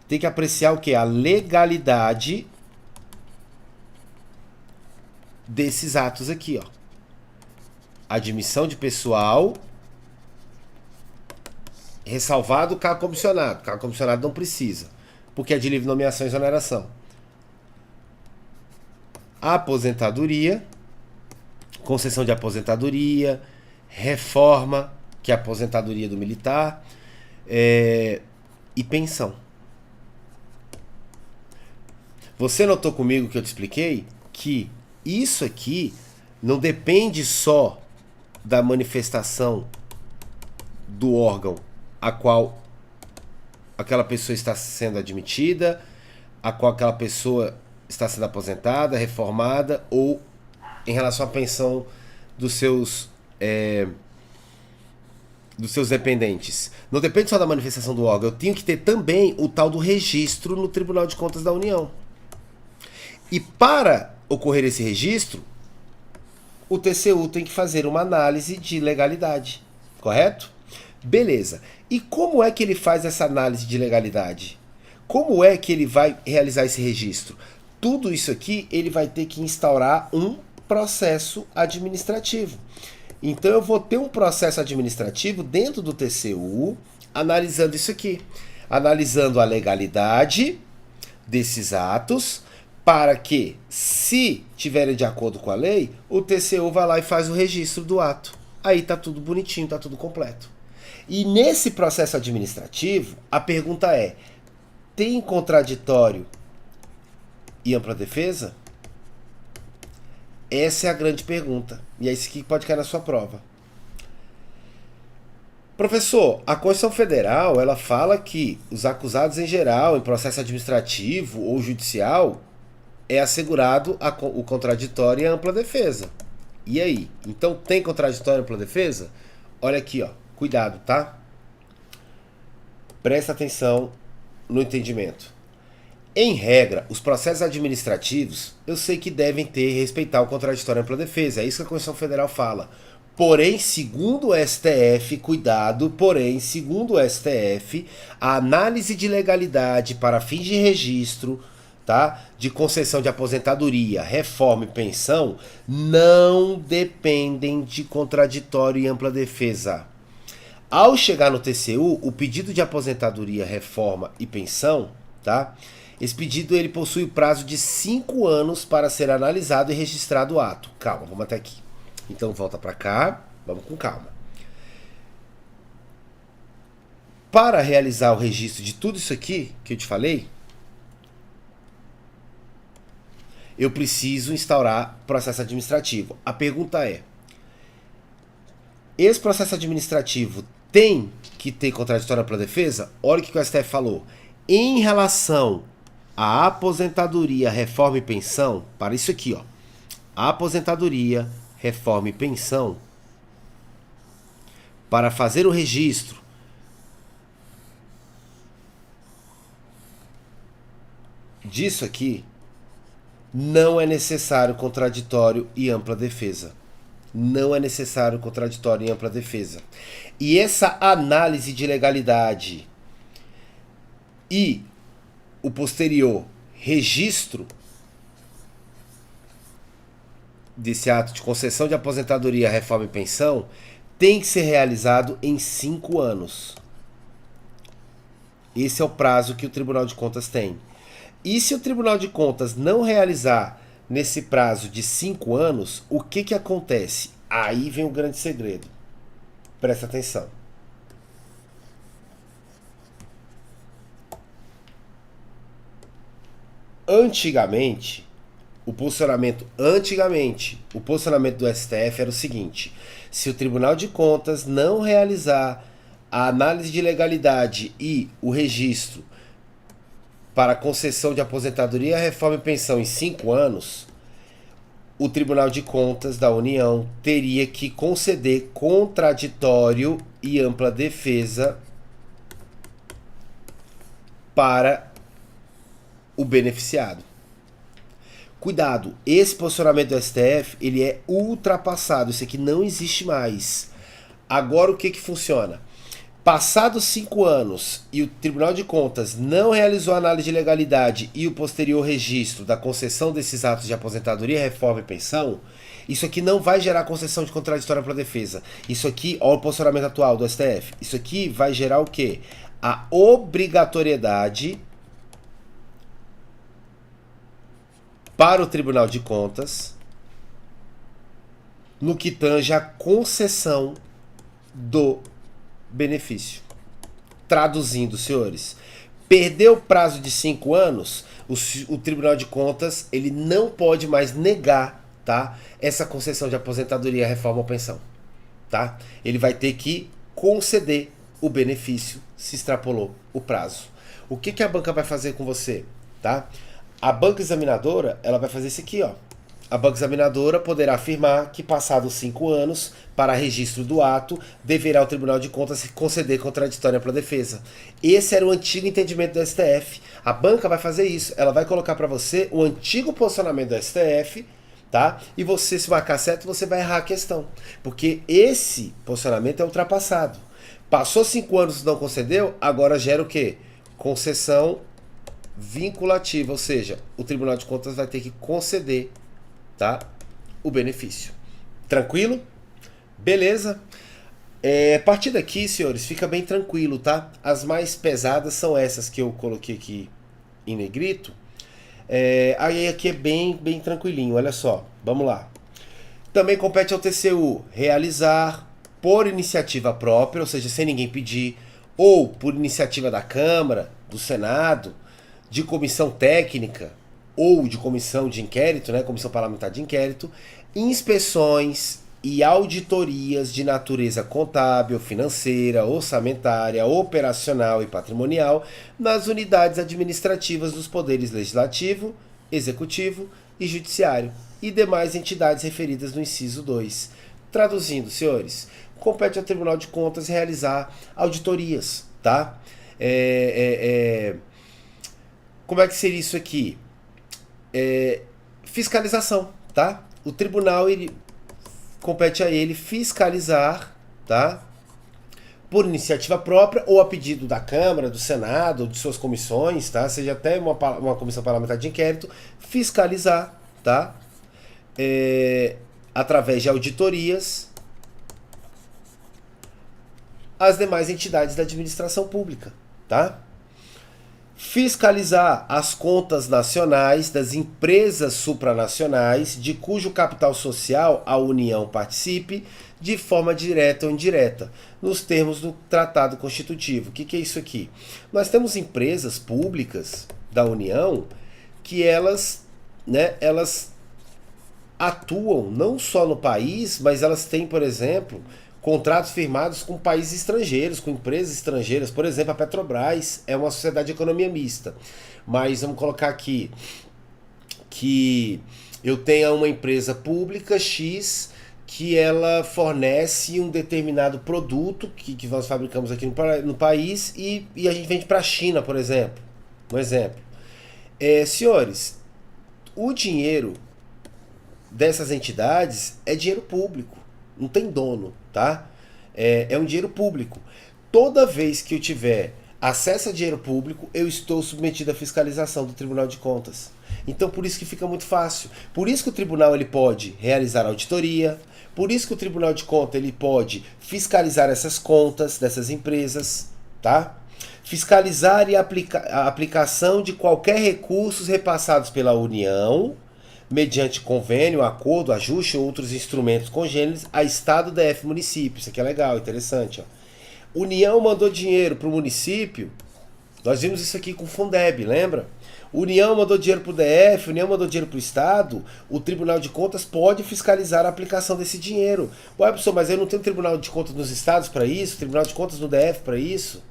tem que apreciar o que? A legalidade desses atos aqui, ó. Admissão de pessoal, ressalvado o cargo comissionado. O cargo comissionado não precisa, porque é de livre nomeação e exoneração. Aposentadoria, concessão de aposentadoria, reforma, que é a aposentadoria do militar, e pensão. Você notou comigo que eu te expliquei que isso aqui não depende só da manifestação do órgão a qual aquela pessoa está sendo admitida, a qual aquela pessoa está sendo aposentada, reformada, ou em relação à pensão dos seus dependentes. Não depende só da manifestação do órgão, eu tenho que ter também o tal do registro no Tribunal de Contas da União. E para ocorrer esse registro, o TCU tem que fazer uma análise de legalidade, correto? Beleza. E como é que ele faz essa análise de legalidade? Como é que ele vai realizar esse registro? Tudo isso aqui ele vai ter que instaurar um processo administrativo. Então eu vou ter um processo administrativo dentro do TCU analisando isso aqui. Analisando a legalidade desses atos, para que, se tiverem de acordo com a lei, o TCU vai lá e faz o registro do ato. Aí tá tudo bonitinho, tá tudo completo. E nesse processo administrativo, a pergunta é: tem contraditório e ampla defesa? Essa é a grande pergunta. E é isso que pode cair na sua prova. Professor, a Constituição Federal ela fala que os acusados em geral, em processo administrativo ou judicial, é assegurado o contraditório e a ampla defesa. E aí? Então tem contraditório e ampla defesa? Olha aqui, ó. Cuidado, tá? Presta atenção no entendimento. Em regra, os processos administrativos, eu sei que devem ter e respeitar o contraditório e ampla defesa. É isso que a Constituição Federal fala. Porém, segundo o STF, cuidado, porém, segundo o STF, a análise de legalidade para fins de registro, tá, de concessão de aposentadoria, reforma e pensão não dependem de contraditório e ampla defesa. Ao chegar no TCU, o pedido de aposentadoria, reforma e pensão, tá? Esse pedido ele possui o prazo de 5 anos para ser analisado e registrado o ato. Calma, vamos até aqui. Então volta para cá, vamos com calma. Para realizar o registro de tudo isso aqui que eu te falei, eu preciso instaurar processo administrativo. A pergunta é: esse processo administrativo tem que ter contraditório para defesa? Olha o que o STF falou. Em relação à aposentadoria, reforma e pensão, para isso aqui, ó. Aposentadoria, reforma e pensão, para fazer o registro disso aqui, não é necessário contraditório e ampla defesa. Não é necessário contraditório e ampla defesa. E essa análise de legalidade e o posterior registro desse ato de concessão de aposentadoria, reforma e pensão tem que ser realizado em 5 anos. Esse é o prazo que o Tribunal de Contas tem. E se o Tribunal de Contas não realizar nesse prazo de 5 anos, o que acontece? Aí vem o grande segredo. Presta atenção. Antigamente, o posicionamento do STF era o seguinte: se o Tribunal de Contas não realizar a análise de legalidade e o registro para a concessão de aposentadoria, reforma e pensão em 5 anos, o Tribunal de Contas da União teria que conceder contraditório e ampla defesa para o beneficiado. Cuidado, esse posicionamento do STF, ele é ultrapassado, isso aqui não existe mais. Agora o que funciona? Passados 5 anos e o Tribunal de Contas não realizou a análise de legalidade e o posterior registro da concessão desses atos de aposentadoria, reforma e pensão, isso aqui não vai gerar concessão de contraditório para a defesa. Isso aqui, olha o posicionamento atual do STF, isso aqui vai gerar o quê? A obrigatoriedade para o Tribunal de Contas no que tange a concessão do benefício. Traduzindo, senhores, perdeu o prazo de 5 anos, o Tribunal de Contas ele não pode mais negar, tá, essa concessão de aposentadoria, reforma ou pensão, tá? Ele vai ter que conceder o benefício se extrapolou o prazo. O que a banca vai fazer com você, tá? A banca examinadora, ela vai fazer isso aqui, ó. A banca examinadora poderá afirmar que, passados 5 anos, para registro do ato, deverá o Tribunal de Contas conceder contraditória para a defesa. Esse era o antigo entendimento do STF. A banca vai fazer isso. Ela vai colocar para você o antigo posicionamento do STF, tá? E você, se marcar certo, você vai errar a questão. Porque esse posicionamento é ultrapassado. Passou 5 anos e não concedeu, agora gera o quê? Concessão vinculativa, ou seja, o Tribunal de Contas vai ter que conceder, tá, o benefício. Tranquilo? Beleza? A partir daqui, senhores, fica bem tranquilo, tá? As mais pesadas são essas que eu coloquei aqui em negrito. Aí aqui é bem tranquilinho, olha só. Vamos lá. Também compete ao TCU realizar por iniciativa própria, ou seja, sem ninguém pedir, ou por iniciativa da Câmara, do Senado, de comissão técnica ou de comissão de inquérito, né, comissão parlamentar de inquérito, inspeções e auditorias de natureza contábil, financeira, orçamentária, operacional e patrimonial nas unidades administrativas dos poderes legislativo, executivo e judiciário e demais entidades referidas no inciso 2. Traduzindo, senhores, compete ao Tribunal de Contas realizar auditorias, tá? Como é que seria isso aqui? Fiscalização, tá? O tribunal, ele compete a ele fiscalizar, tá? Por iniciativa própria ou a pedido da Câmara, do Senado, ou de suas comissões, tá? Seja até uma comissão parlamentar de inquérito, fiscalizar, tá? Através de auditorias, as demais entidades da administração pública, tá? Fiscalizar as contas nacionais das empresas supranacionais de cujo capital social a União participe de forma direta ou indireta, nos termos do Tratado Constitutivo. O que é isso aqui? Nós temos empresas públicas da União que elas atuam não só no país, mas elas têm, por exemplo, contratos firmados com países estrangeiros, com empresas estrangeiras. Por exemplo, a Petrobras é uma sociedade de economia mista. Mas vamos colocar aqui que eu tenha uma empresa pública X que ela fornece um determinado produto que nós fabricamos aqui no país e a gente vende para a China, por exemplo. Um exemplo. Senhores, o dinheiro dessas entidades é dinheiro público. Não tem dono, tá? É um dinheiro público. Toda vez que eu tiver acesso a dinheiro público, eu estou submetido à fiscalização do Tribunal de Contas. Então, por isso que fica muito fácil. Por isso que o tribunal ele pode realizar auditoria. Por isso que o Tribunal de Contas ele pode fiscalizar essas contas dessas empresas, tá? Fiscalizar e a aplicação de qualquer recursos repassados pela União, mediante convênio, acordo, ajuste ou outros instrumentos congêneres a Estado, DF, município. Isso aqui é legal, interessante. Ó. União mandou dinheiro para o município. Nós vimos isso aqui com o Fundeb, lembra? União mandou dinheiro para o DF, União mandou dinheiro para o Estado. O Tribunal de Contas pode fiscalizar a aplicação desse dinheiro. Ué, pessoal, mas eu não tenho Tribunal de Contas nos Estados para isso? Tribunal de Contas no DF para isso?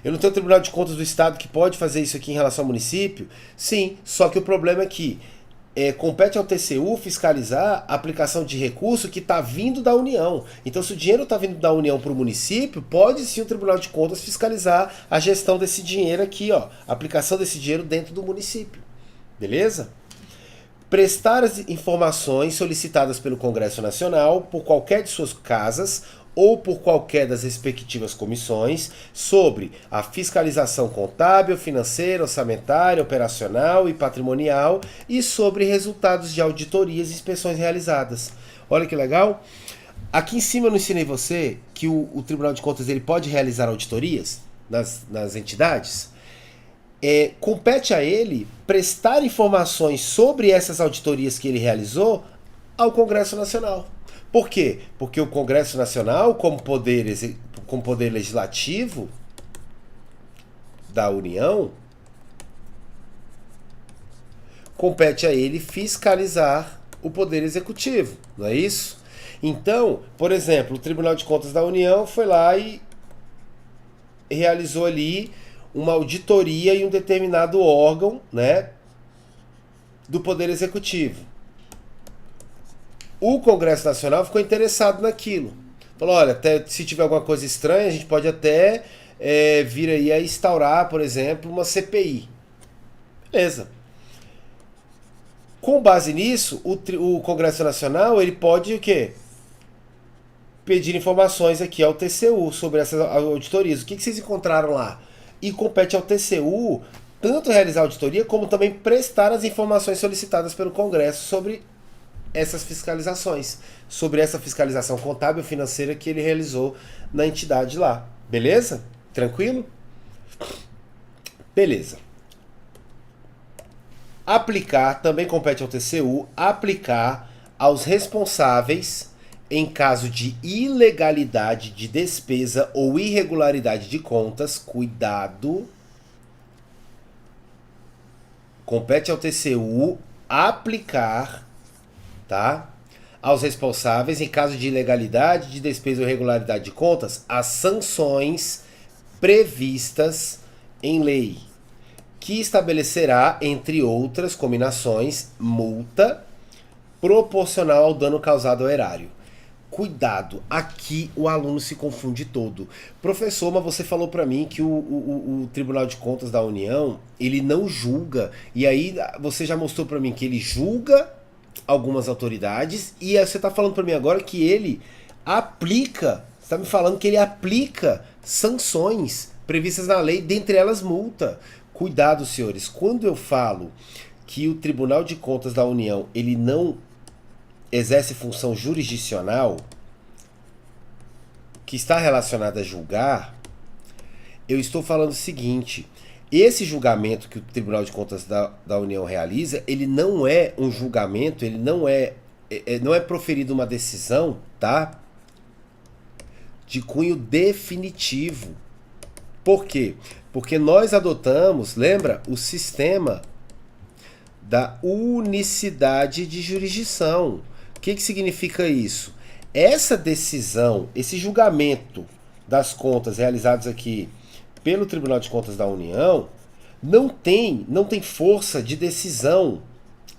Eu não tenho Tribunal de Contas do Estado que pode fazer isso aqui em relação ao município? Sim, só que o problema é que compete ao TCU fiscalizar a aplicação de recurso que está vindo da União. Então, se o dinheiro está vindo da União para o município, pode sim o Tribunal de Contas fiscalizar a gestão desse dinheiro aqui, ó, a aplicação desse dinheiro dentro do município. Beleza? Prestar as informações solicitadas pelo Congresso Nacional por qualquer de suas casas ou por qualquer das respectivas comissões sobre a fiscalização contábil, financeira, orçamentária, operacional e patrimonial e sobre resultados de auditorias e inspeções realizadas. Olha que legal! Aqui em cima eu não ensinei você que o Tribunal de Contas ele pode realizar auditorias nas entidades. Compete a ele prestar informações sobre essas auditorias que ele realizou ao Congresso Nacional. Por quê? Porque o Congresso Nacional, como poder legislativo da União, compete a ele fiscalizar o poder executivo, não é isso? Então, por exemplo, o Tribunal de Contas da União foi lá e realizou ali uma auditoria em um determinado órgão, né, do poder executivo. O Congresso Nacional ficou interessado naquilo. Falou, olha, até se tiver alguma coisa estranha, a gente pode até vir aí a instaurar, por exemplo, uma CPI. Beleza. Com base nisso, o Congresso Nacional ele pode o quê? Pedir informações aqui ao TCU sobre essas auditorias. O que vocês encontraram lá? E compete ao TCU tanto realizar a auditoria como também prestar as informações solicitadas pelo Congresso sobre essas fiscalizações, sobre essa fiscalização contábil financeira que ele realizou na entidade lá. Beleza? Tranquilo? Beleza. Aplicar, também compete ao TCU, aplicar aos responsáveis em caso de ilegalidade de despesa ou irregularidade de contas, cuidado, compete ao TCU aplicar, tá, aos responsáveis em caso de ilegalidade de despesa ou irregularidade de contas as sanções previstas em lei, que estabelecerá, entre outras combinações, multa proporcional ao dano causado ao erário. Cuidado, aqui o aluno se confunde todo. Professor, mas você falou para mim que o Tribunal de Contas da União, ele não julga. E aí você já mostrou para mim que ele julga algumas autoridades e você está falando para mim agora que ele aplica, você está me falando que ele aplica sanções previstas na lei, dentre elas multa. Cuidado, senhores, quando eu falo que o Tribunal de Contas da União, ele não exerce função jurisdicional que está relacionada a julgar, eu estou falando o seguinte: esse julgamento que o Tribunal de Contas da União realiza, ele não é um julgamento, ele não é proferida uma decisão, tá? De cunho definitivo. Por quê? Porque nós adotamos, lembra, o sistema da unicidade de jurisdição. O que significa isso? Essa decisão, esse julgamento das contas realizados aqui pelo Tribunal de Contas da União não tem força de decisão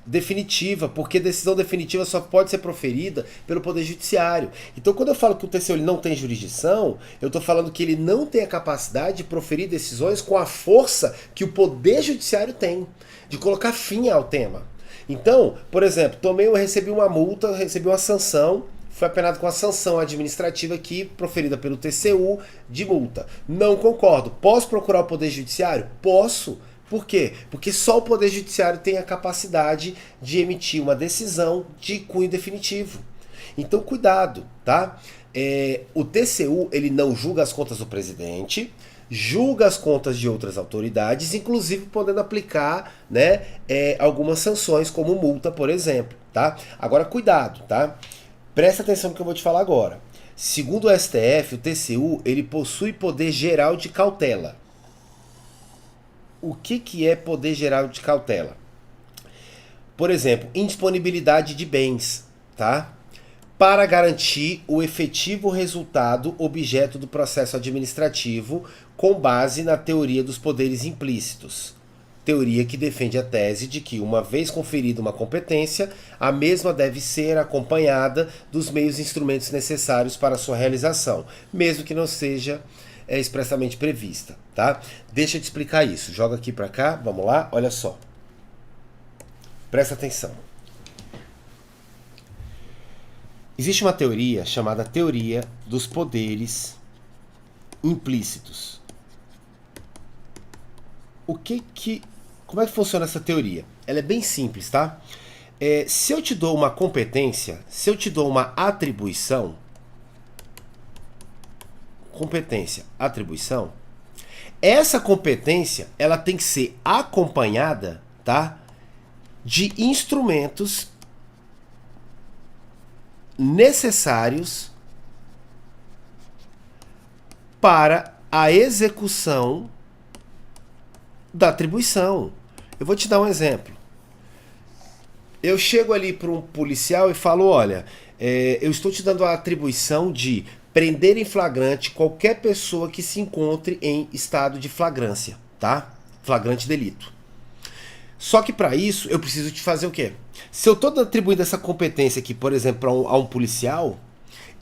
definitiva, porque decisão definitiva só pode ser proferida pelo Poder Judiciário. Então, quando eu falo que o TCU ele não tem jurisdição, eu estou falando que ele não tem a capacidade de proferir decisões com a força que o Poder Judiciário tem, de colocar fim ao tema. Então, por exemplo, eu recebi uma multa, recebi uma sanção, fui apenado com a sanção administrativa aqui, proferida pelo TCU, de multa. Não concordo. Posso procurar o Poder Judiciário? Posso. Por quê? Porque só o Poder Judiciário tem a capacidade de emitir uma decisão de cunho definitivo. Então, cuidado, tá? O TCU, ele não julga as contas do presidente, julga as contas de outras autoridades, inclusive podendo aplicar, né, algumas sanções, como multa, por exemplo, tá? Agora, cuidado, tá? Presta atenção no que eu vou te falar agora. Segundo o STF, o TCU, ele possui poder geral de cautela. O que é poder geral de cautela? Por exemplo, indisponibilidade de bens, tá? Para garantir o efetivo resultado objeto do processo administrativo com base na teoria dos poderes implícitos. Teoria que defende a tese de que, uma vez conferida uma competência, a mesma deve ser acompanhada dos meios e instrumentos necessários para a sua realização, mesmo que não seja expressamente prevista, tá? Deixa eu te explicar isso. Joga aqui para cá, vamos lá, olha só. Presta atenção. Existe uma teoria chamada teoria dos poderes implícitos. Como é que funciona essa teoria? Ela é bem simples, tá? Se eu te dou uma competência, se eu te dou uma atribuição, atribuição, essa competência, ela tem que ser acompanhada, tá, de instrumentos necessários para a execução da atribuição. Eu vou te dar um exemplo. Eu chego ali para um policial e falo: olha, eu estou te dando a atribuição de prender em flagrante qualquer pessoa que se encontre em estado de flagrância, tá? Flagrante delito. Só que para isso eu preciso te fazer o quê? Se eu estou atribuindo essa competência aqui, por exemplo, a um policial,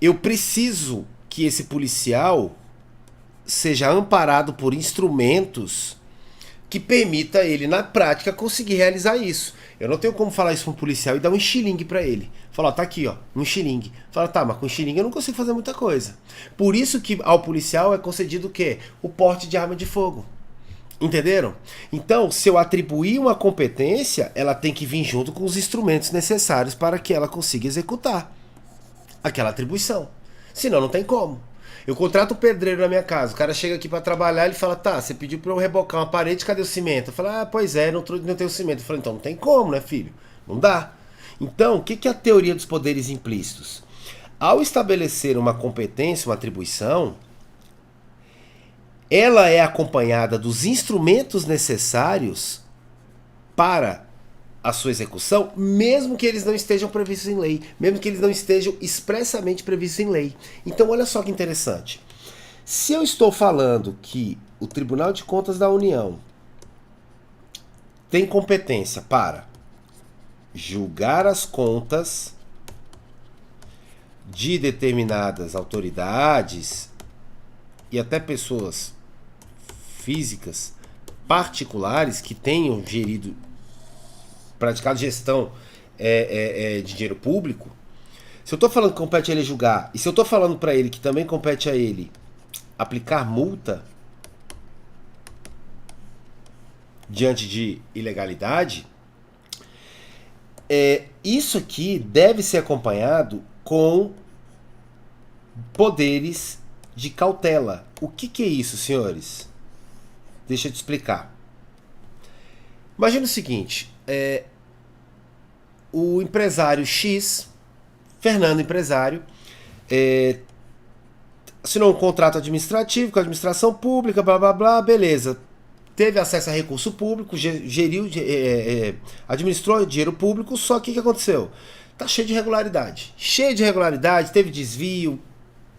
eu preciso que esse policial seja amparado por instrumentos que permita ele, na prática, conseguir realizar isso. Eu não tenho como falar isso para um policial e dar um estilingue para ele. Falar: tá aqui, ó, um estilingue. Fala: tá, mas com estilingue eu não consigo fazer muita coisa. Por isso que ao policial é concedido o quê? O porte de arma de fogo. Entenderam? Então, se eu atribuir uma competência, ela tem que vir junto com os instrumentos necessários para que ela consiga executar aquela atribuição. Senão não tem como. Eu contrato um pedreiro na minha casa, o cara chega aqui para trabalhar, ele fala: tá, você pediu para eu rebocar uma parede, cadê o cimento? Eu falo: ah, pois é, não tenho cimento. Eu falo: então não tem como, né, filho? Não dá. Então, o que é a teoria dos poderes implícitos? Ao estabelecer uma competência, uma atribuição, ela é acompanhada dos instrumentos necessários para a sua execução, mesmo que eles não estejam previstos em lei, mesmo que eles não estejam expressamente previstos em lei. Então, olha só que interessante. Se eu estou falando que o Tribunal de Contas da União tem competência para julgar as contas de determinadas autoridades e até pessoas físicas particulares que tenham praticado gestão de dinheiro público, se eu estou falando que compete a ele julgar, e se eu estou falando para ele que também compete a ele aplicar multa diante de ilegalidade, isso aqui deve ser acompanhado com poderes de cautela. O que é isso, senhores? Deixa eu te explicar. Imagina o seguinte, o empresário X, Fernando empresário, assinou um contrato administrativo com a administração pública, blá blá blá, beleza. Teve acesso a recurso público, administrou dinheiro público, só que o que aconteceu? Tá cheio de irregularidade. Cheio de irregularidade, teve desvio,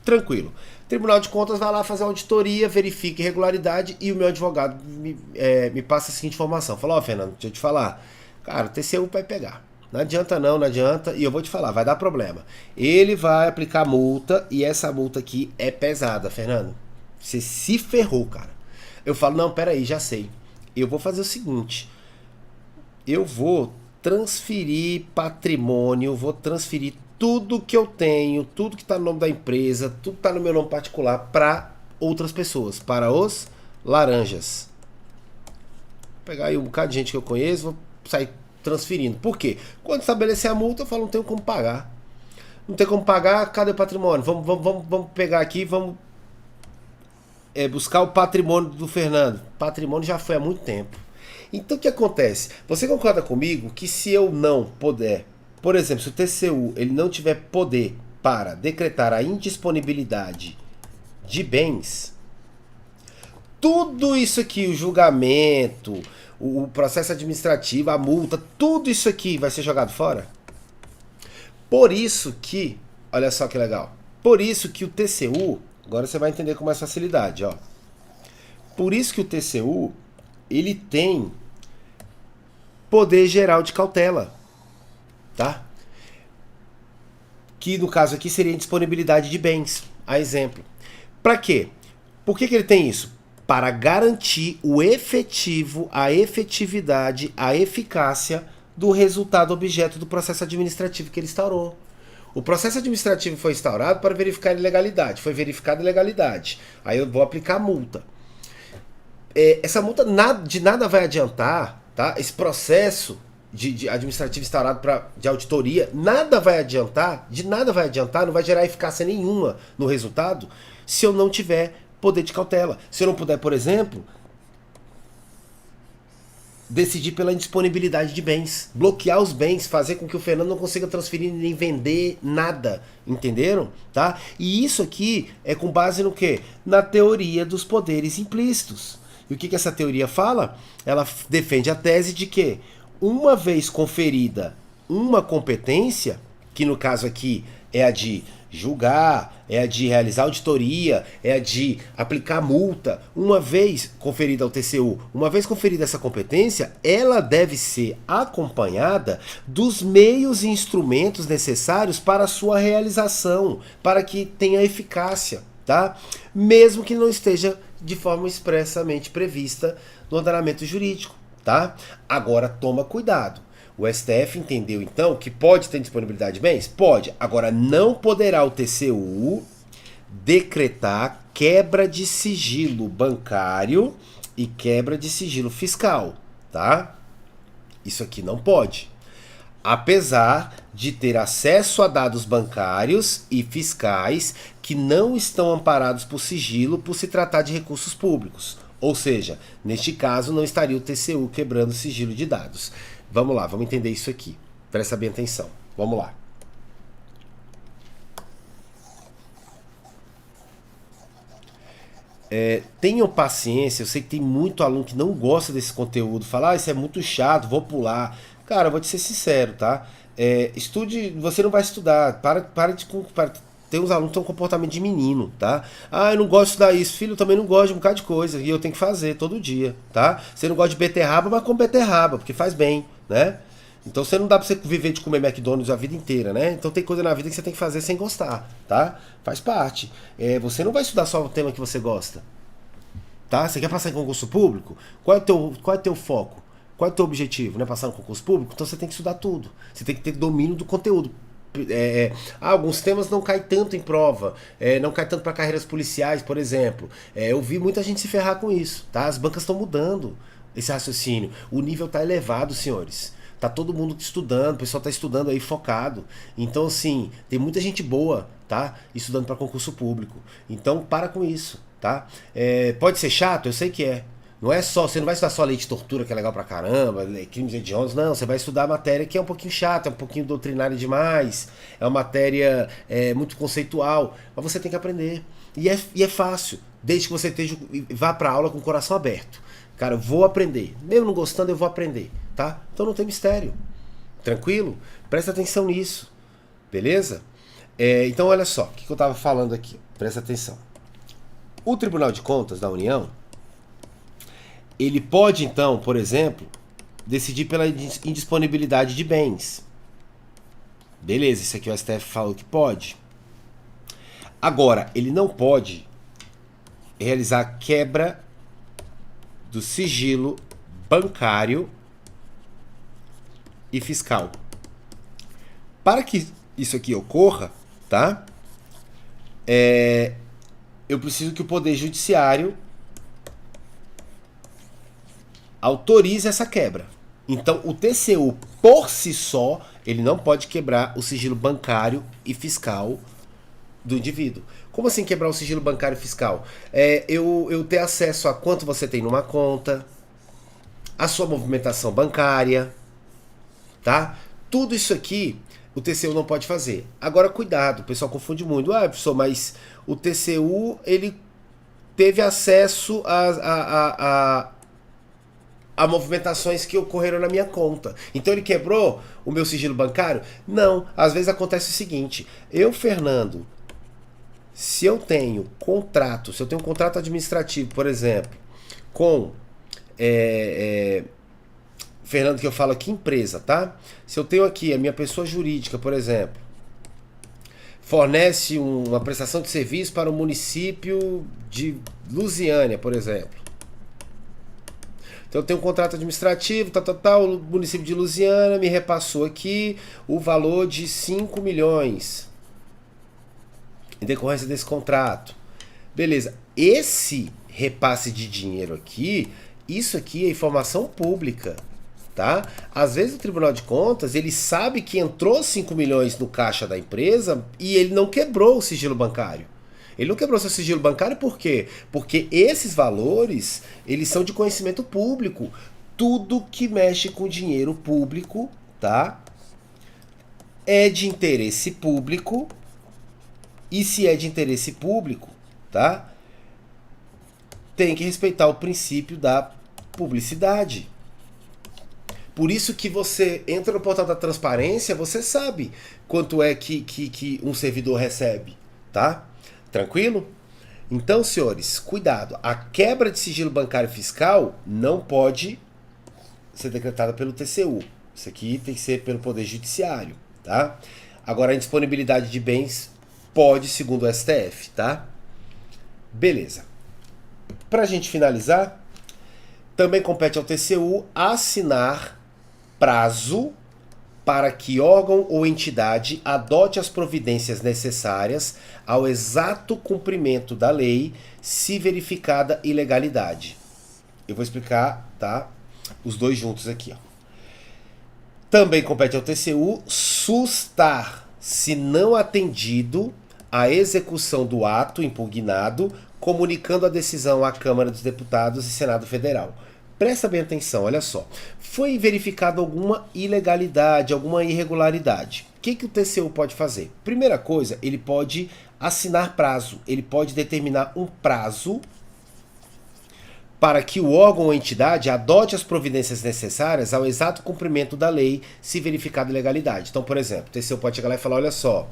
tranquilo. O Tribunal de Contas vai lá fazer uma auditoria, verifica irregularidade e o meu advogado me passa a seguinte informação. Fala, ó, Fernando, deixa eu te falar. Cara, o TCU vai pegar. Não adianta não, não adianta. E eu vou te falar, vai dar problema. Ele vai aplicar multa e essa multa aqui é pesada, Fernando. Você se ferrou, cara. Eu falo, não, peraí, já sei. Eu vou fazer o seguinte. Eu vou transferir patrimônio, vou transferir tudo que eu tenho, tudo que está no nome da empresa, tudo que está no meu nome particular para outras pessoas, para os laranjas. Vou pegar aí um bocado de gente que eu conheço, vou sair transferindo. Por quê? Quando estabelecer a multa, eu falo, não tenho como pagar. Não tem como pagar, cadê o patrimônio? Vamos pegar aqui, vamos buscar o patrimônio do Fernando. O patrimônio já foi há muito tempo. Então o que acontece? Você concorda comigo que se eu não puder, por exemplo, se o TCU ele não tiver poder para decretar a indisponibilidade de bens, tudo isso aqui, o julgamento, o processo administrativo, a multa, tudo isso aqui vai ser jogado fora? Por isso que, olha só que legal, por isso que o TCU, agora você vai entender com mais facilidade, ó. Por isso que o TCU, ele tem poder geral de cautela, tá? Que no caso aqui seria indisponibilidade de bens, a exemplo. Para quê? Por que ele tem isso? Para garantir o efetivo, a efetividade, a eficácia do resultado objeto do processo administrativo que ele instaurou. O processo administrativo foi instaurado para verificar ilegalidade. Foi verificada ilegalidade. Aí eu vou aplicar a multa. Essa multa de nada vai adiantar, tá? Esse processo de administrativo instaurado de auditoria, nada vai adiantar, não vai gerar eficácia nenhuma no resultado se eu não tiver poder de cautela. Se eu não puder, por exemplo, decidir pela indisponibilidade de bens, bloquear os bens, fazer com que o Fernando não consiga transferir nem vender nada, entenderam? Tá? E isso aqui é com base no quê? Na teoria dos poderes implícitos. E o que essa teoria fala? Ela defende a tese de que, uma vez conferida uma competência, que no caso aqui é a de julgar, é a de realizar auditoria, é a de aplicar multa, uma vez conferida ao TCU, uma vez conferida essa competência, ela deve ser acompanhada dos meios e instrumentos necessários para a sua realização, para que tenha eficácia, tá? Mesmo que não esteja de forma expressamente prevista no ordenamento jurídico, tá? Agora toma cuidado. O STF entendeu, então, que pode ter disponibilidade de bens? Pode. Agora, não poderá o TCU decretar quebra de sigilo bancário e quebra de sigilo fiscal, tá? Isso aqui não pode. Apesar de ter acesso a dados bancários e fiscais que não estão amparados por sigilo por se tratar de recursos públicos. Ou seja, neste caso, não estaria o TCU quebrando o sigilo de dados. Vamos lá, vamos entender isso aqui. Presta bem atenção. Vamos lá. Tenham paciência, eu sei que tem muito aluno que não gosta desse conteúdo. Fala, isso é muito chato, vou pular. Cara, eu vou te ser sincero, tá? Estude, você não vai estudar. Para de... Tem uns alunos que têm um comportamento de menino, tá? Ah, eu não gosto de estudar isso. Filho, eu também não gosto de um bocado de coisa. E eu tenho que fazer todo dia, tá? Você não gosta de beterraba, mas come beterraba, porque faz bem, né? Então você não dá pra você viver de comer McDonald's a vida inteira, né? Então tem coisa na vida que você tem que fazer sem gostar, tá? Faz parte. Você não vai estudar só o tema que você gosta, tá? Você quer passar em concurso público? Qual é o teu foco? Qual é o teu objetivo? Não é passar no concurso público? Então você tem que estudar tudo. Você tem que ter domínio do conteúdo. Alguns temas não caem tanto em prova, não cai tanto para carreiras policiais, por exemplo. Eu vi muita gente se ferrar com isso, tá? As bancas estão mudando esse raciocínio. O nível tá elevado, senhores. Tá todo mundo estudando, o pessoal tá estudando aí focado. Então, assim, tem muita gente boa, tá? Estudando para concurso público. Então, para com isso, tá? Pode ser chato, eu sei que é. Não é só, você não vai estudar só lei de tortura, que é legal pra caramba, crimes hediondos, não. Você vai estudar matéria que é um pouquinho chata, é um pouquinho doutrinária demais, é uma matéria muito conceitual, mas você tem que aprender. E é fácil, desde que você vá pra aula com o coração aberto. Cara, eu vou aprender. Mesmo não gostando, eu vou aprender, tá? Então não tem mistério. Tranquilo? Presta atenção nisso, beleza? Então olha só, o que eu tava falando aqui? Presta atenção. O Tribunal de Contas da União, ele pode, então, por exemplo, decidir pela indisponibilidade de bens. Beleza, isso aqui o STF falou que pode. Agora, ele não pode realizar quebra do sigilo bancário e fiscal. Para que isso aqui ocorra, tá? Eu preciso que o Poder Judiciário autorize essa quebra. Então, o TCU, por si só, ele não pode quebrar o sigilo bancário e fiscal do indivíduo. Como assim quebrar o sigilo bancário e fiscal? Eu ter acesso a quanto você tem numa conta, a sua movimentação bancária, tá? Tudo isso aqui o TCU não pode fazer. Agora, cuidado, o pessoal confunde muito. Professor, mas o TCU, ele teve acesso a movimentações que ocorreram na minha conta. Então ele quebrou o meu sigilo bancário? Não. Às vezes acontece o seguinte. Eu, Fernando, se eu tenho um contrato administrativo, por exemplo, com Fernando, que eu falo aqui empresa, tá? Se eu tenho aqui a minha pessoa jurídica, por exemplo, fornece uma prestação de serviço para o município de Lusiânia, por exemplo. Então eu tenho um contrato administrativo, o município de Lusiânia me repassou aqui o valor de 5 milhões em decorrência desse contrato. Beleza, esse repasse de dinheiro aqui, isso aqui é informação pública, tá? Às vezes o Tribunal de Contas, ele sabe que entrou 5 milhões no caixa da empresa e ele não quebrou o sigilo bancário. Ele não quebrou seu sigilo bancário por quê? Porque esses valores, eles são de conhecimento público. Tudo que mexe com dinheiro público, tá? É de interesse público. E se é de interesse público, tá? Tem que respeitar o princípio da publicidade. Por isso que você entra no portal da transparência, você sabe quanto é que um servidor recebe, tá? Tranquilo? Então, senhores, cuidado. A quebra de sigilo bancário e fiscal não pode ser decretada pelo TCU. Isso aqui tem que ser pelo Poder Judiciário, tá? Agora, a indisponibilidade de bens pode, segundo o STF, tá? Beleza. Pra gente finalizar, também compete ao TCU assinar prazo para que órgão ou entidade adote as providências necessárias ao exato cumprimento da lei, se verificada ilegalidade. Eu vou explicar, tá? Os dois juntos aqui, ó. Também compete ao TCU sustar, se não atendido, a execução do ato impugnado, comunicando a decisão à Câmara dos Deputados e Senado Federal. Presta bem atenção, olha só. Foi verificada alguma ilegalidade, alguma irregularidade. O que o TCU pode fazer? Primeira coisa, ele pode assinar prazo. Ele pode determinar um prazo para que o órgão ou entidade adote as providências necessárias ao exato cumprimento da lei, se verificada ilegalidade. Então, por exemplo, o TCU pode chegar lá e falar, olha só,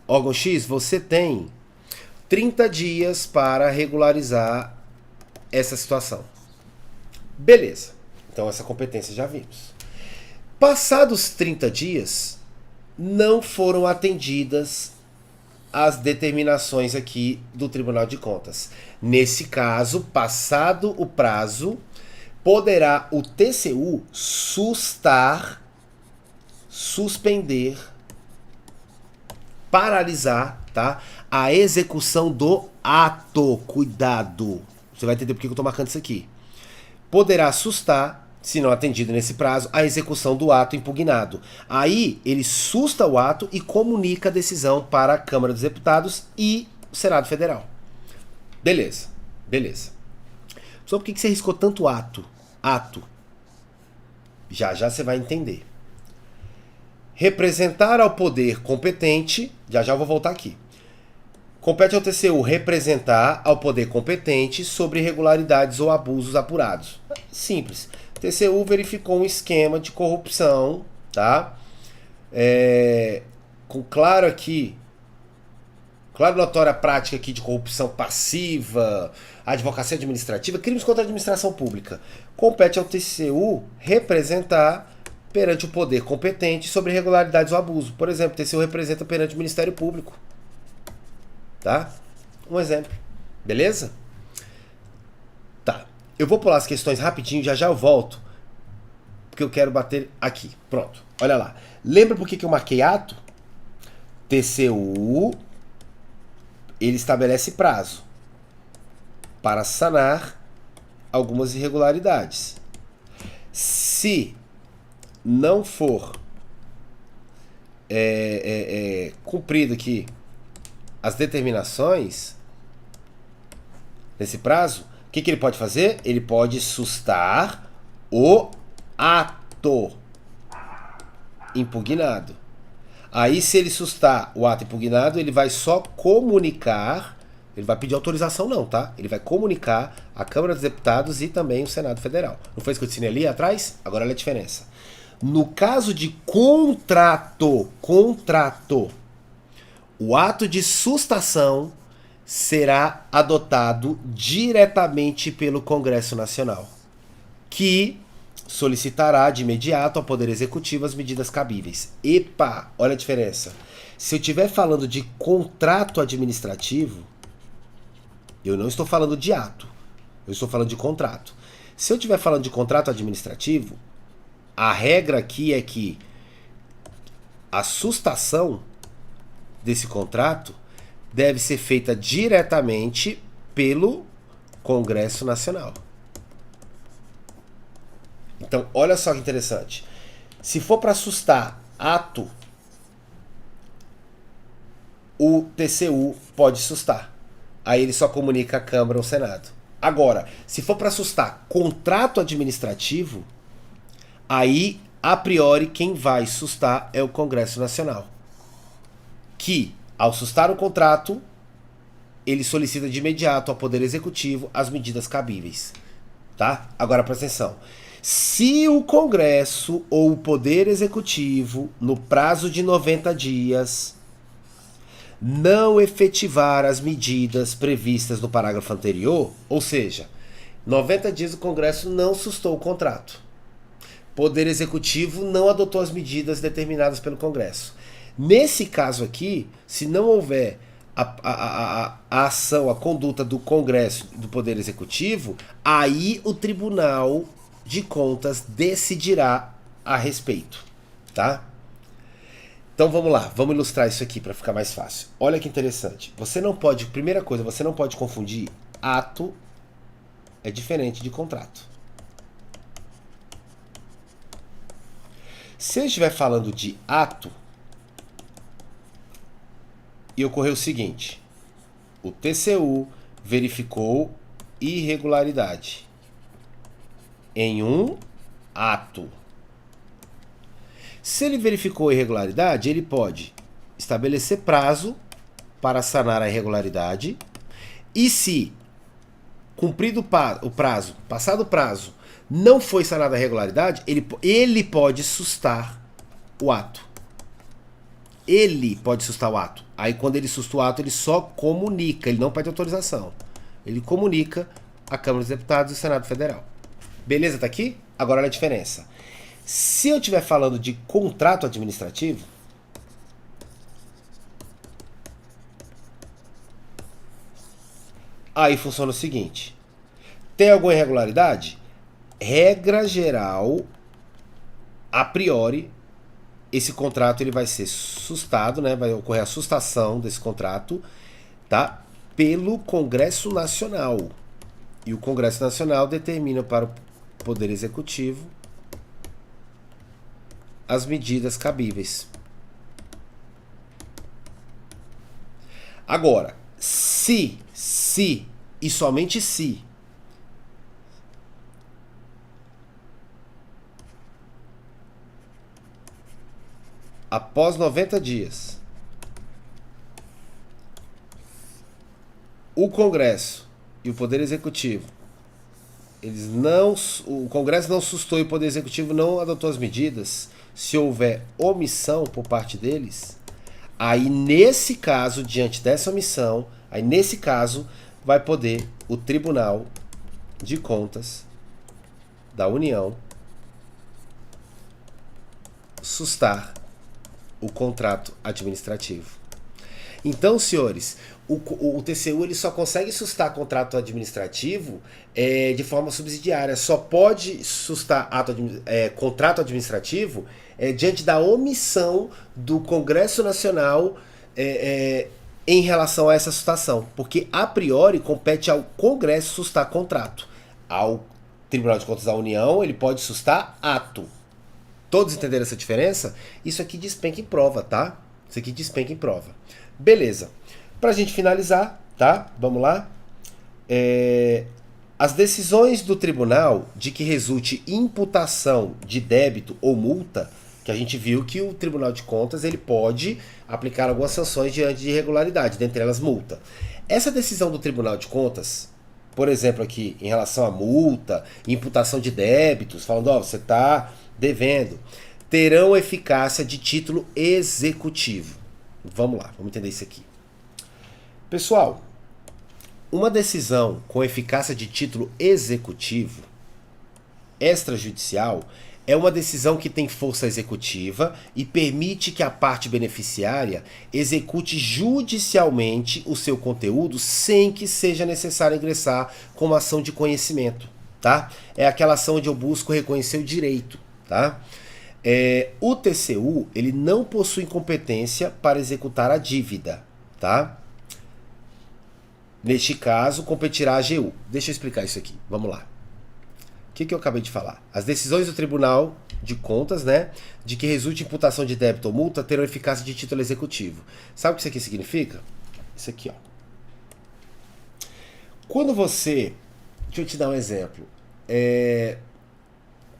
órgão X, você tem 30 dias para regularizar essa situação. Beleza. Então essa competência já vimos. Passados 30 dias, não foram atendidas as determinações aqui do Tribunal de Contas. Nesse caso, passado o prazo, poderá o TCU suspender, paralisar, tá, a execução do ato. Cuidado. Você vai entender por que eu estou marcando isso aqui. Poderá sustar, se não atendido nesse prazo, a execução do ato impugnado. Aí ele susta o ato e comunica a decisão para a Câmara dos Deputados e o Senado Federal. Beleza, beleza. Só por que você riscou tanto ato? Ato. Já já você vai entender. Representar ao poder competente, já já eu vou voltar aqui. Compete ao TCU representar ao poder competente sobre irregularidades ou abusos apurados. Simples. O TCU verificou um esquema de corrupção, tá? Com claro notória prática aqui de corrupção passiva, advocacia administrativa, crimes contra a administração pública. Compete ao TCU representar perante o poder competente sobre irregularidades ou abuso. Por exemplo, o TCU representa perante o Ministério Público. Tá? Um exemplo. Beleza? Tá. Eu vou pular as questões rapidinho, já já eu volto, porque eu quero bater aqui. Pronto. Olha lá. Lembra por que eu marquei ato? TCU, ele estabelece prazo para sanar algumas irregularidades. Se não for cumprido aqui as determinações nesse prazo, o que ele pode fazer? Ele pode sustar o ato impugnado. Aí, se ele sustar o ato impugnado, ele vai só comunicar, ele vai pedir autorização não, tá? Ele vai comunicar à Câmara dos Deputados e também o Senado Federal. Não foi isso que eu ensinei ali atrás? Agora olha a diferença. No caso de contrato, o ato de sustação será adotado diretamente pelo Congresso Nacional, que solicitará de imediato ao Poder Executivo as medidas cabíveis. Epa, olha a diferença. Se eu estiver falando de contrato administrativo, eu não estou falando de ato, eu estou falando de contrato. Se eu estiver falando de contrato administrativo, a regra aqui é que a sustação desse contrato deve ser feita diretamente pelo Congresso Nacional. Então, olha só que interessante. Se for para sustar ato, o TCU pode sustar. Aí ele só comunica a Câmara ou Senado. Agora, se for para sustar contrato administrativo, aí, a priori, quem vai sustar é o Congresso Nacional, que, ao sustar o contrato, ele solicita de imediato ao Poder Executivo as medidas cabíveis. Tá? Agora, presta atenção. Se o Congresso ou o Poder Executivo, no prazo de 90 dias, não efetivar as medidas previstas no parágrafo anterior, ou seja, 90 dias o Congresso não sustou o contrato, Poder Executivo não adotou as medidas determinadas pelo Congresso. Nesse caso aqui, se não houver a ação, a conduta do Congresso e do Poder Executivo, aí o Tribunal de Contas decidirá a respeito, tá? Então vamos lá, vamos ilustrar isso aqui para ficar mais fácil. Olha que interessante. Você não pode, primeira coisa, você não pode confundir ato é diferente de contrato. Se eu estiver falando de ato, e ocorreu o seguinte: o TCU verificou irregularidade em um ato. Se ele verificou irregularidade, ele pode estabelecer prazo para sanar a irregularidade, e se cumprido o prazo, passado o prazo, não foi sanada a irregularidade, ele pode sustar o ato. Ele pode sustar o ato. Aí quando ele susta o ato, ele só comunica, ele não pede autorização. Ele comunica à Câmara dos Deputados e ao Senado Federal. Beleza, tá aqui? Agora olha a diferença. Se eu estiver falando de contrato administrativo, aí funciona o seguinte: tem alguma irregularidade? Regra geral, a priori, esse contrato ele vai ser sustado, né? Vai ocorrer a sustação desse contrato, tá? Pelo Congresso Nacional. E o Congresso Nacional determina para o Poder Executivo as medidas cabíveis. Agora, se e somente se após 90 dias o Congresso e o Poder Executivo, o Congresso não sustou e o Poder Executivo não adotou as medidas, se houver omissão por parte deles, aí nesse caso, diante dessa omissão, aí nesse caso vai poder o Tribunal de Contas da União sustar o contrato administrativo. Então, senhores, o TCU ele só consegue sustar contrato administrativo de forma subsidiária. Só pode sustar contrato administrativo diante da omissão do Congresso Nacional em relação a essa sustação. Porque, a priori, compete ao Congresso sustar contrato. Ao Tribunal de Contas da União, ele pode sustar ato. Todos entenderam essa diferença? Isso aqui despenca em prova, tá? Isso aqui despenca em prova. Beleza. Pra gente finalizar, tá? Vamos lá. As decisões do tribunal de que resulte imputação de débito ou multa, que a gente viu que o Tribunal de Contas ele pode aplicar algumas sanções diante de irregularidade, dentre elas multa. Essa decisão do Tribunal de Contas, por exemplo aqui, em relação à multa, imputação de débitos, falando, ó, você está devendo, terão eficácia de título executivo. Vamos lá, vamos entender isso aqui. Pessoal, uma decisão com eficácia de título executivo, extrajudicial, é uma decisão que tem força executiva e permite que a parte beneficiária execute judicialmente o seu conteúdo sem que seja necessário ingressar com uma ação de conhecimento, tá? É aquela ação onde eu busco reconhecer o direito, tá? O TCU, ele não possui competência para executar a dívida, tá? Neste caso, competirá a AGU. Deixa eu explicar isso aqui, vamos lá. O que eu acabei de falar? As decisões do Tribunal de Contas, né, de que resulte imputação de débito ou multa, terão eficácia de título executivo. Sabe o que isso aqui significa? Isso aqui, ó. Quando você... Deixa eu te dar um exemplo.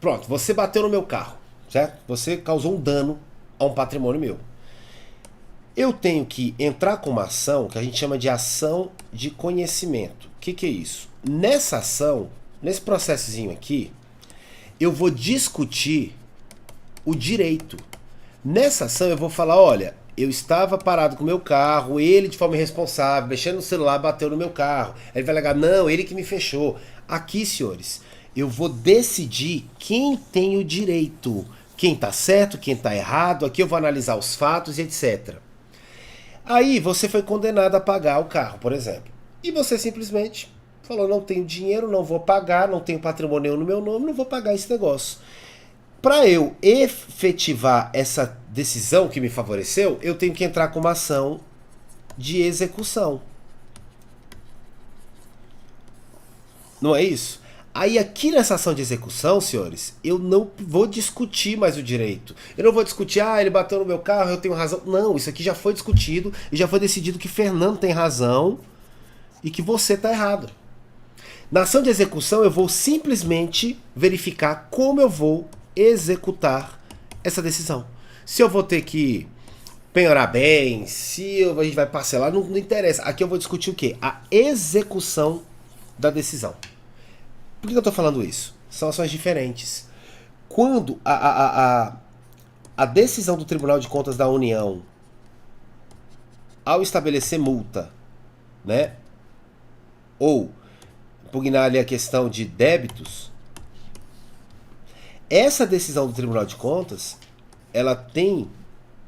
Pronto, você bateu no meu carro, certo? Você causou um dano a um patrimônio meu. Eu tenho que entrar com uma ação que a gente chama de ação de conhecimento. O que é isso? Nessa ação, nesse processozinho aqui, eu vou discutir o direito. Nessa ação eu vou falar, olha, eu estava parado com o meu carro, ele de forma irresponsável, mexendo no celular, bateu no meu carro. Aí ele vai alegar, não, ele que me fechou. Aqui, senhores, eu vou decidir quem tem o direito, quem está certo, quem está errado. Aqui eu vou analisar os fatos e etc. Aí você foi condenado a pagar o carro, por exemplo. E você simplesmente falou, não tenho dinheiro, não vou pagar, não tenho patrimônio no meu nome, não vou pagar esse negócio. Para eu efetivar essa decisão que me favoreceu, eu tenho que entrar com uma ação de execução. Não é isso? Aí aqui nessa ação de execução, senhores, eu não vou discutir mais o direito. Eu não vou discutir, ele bateu no meu carro, eu tenho razão. Não, isso aqui já foi discutido e já foi decidido que Fernando tem razão e que você está errado. Na ação de execução eu vou simplesmente verificar como eu vou executar essa decisão. Se eu vou ter que penhorar bens, se a gente vai parcelar, não interessa. Aqui eu vou discutir o quê? A execução da decisão. Por que eu estou falando isso? São ações diferentes. Quando a decisão do Tribunal de Contas da União, ao estabelecer multa, né, ou impugnar ali a questão de débitos, Essa decisão do Tribunal de Contas, ela tem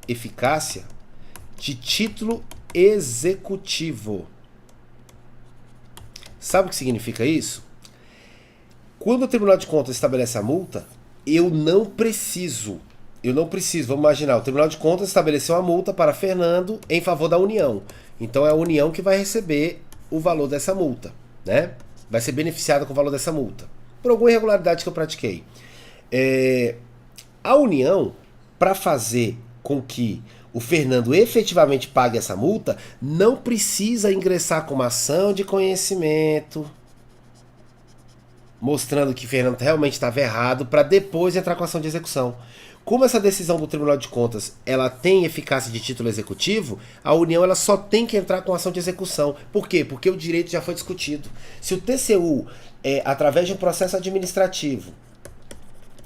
eficácia de título executivo. Sabe o que significa isso? Quando o Tribunal de Contas estabelece a multa, eu não preciso, vamos imaginar, o Tribunal de Contas estabeleceu a multa para Fernando em favor da União. Então é a União que vai receber o valor dessa multa, né? Vai ser beneficiada com o valor dessa multa, por alguma irregularidade que eu pratiquei. A União, para fazer com que o Fernando efetivamente pague essa multa, não precisa ingressar com uma ação de conhecimento, mostrando que Fernando realmente estava errado, para depois entrar com ação de execução. Como essa decisão do Tribunal de Contas ela tem eficácia de título executivo, a União ela só tem que entrar com ação de execução. Por quê? Porque o direito já foi discutido. Se o TCU, através de um processo administrativo,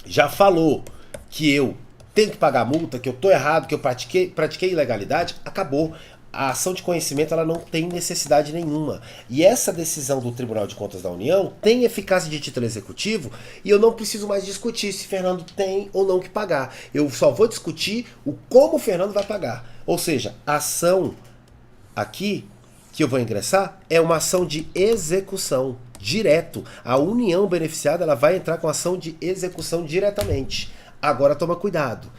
já falou que eu tenho que pagar a multa, que eu estou errado, que eu pratiquei ilegalidade, acabou. A ação de conhecimento ela não tem necessidade nenhuma. E essa decisão do Tribunal de Contas da União tem eficácia de título executivo e eu não preciso mais discutir se Fernando tem ou não que pagar. Eu só vou discutir o como o Fernando vai pagar. Ou seja, a ação aqui que eu vou ingressar é uma ação de execução direto. A União beneficiada ela vai entrar com ação de execução diretamente. Agora toma cuidado.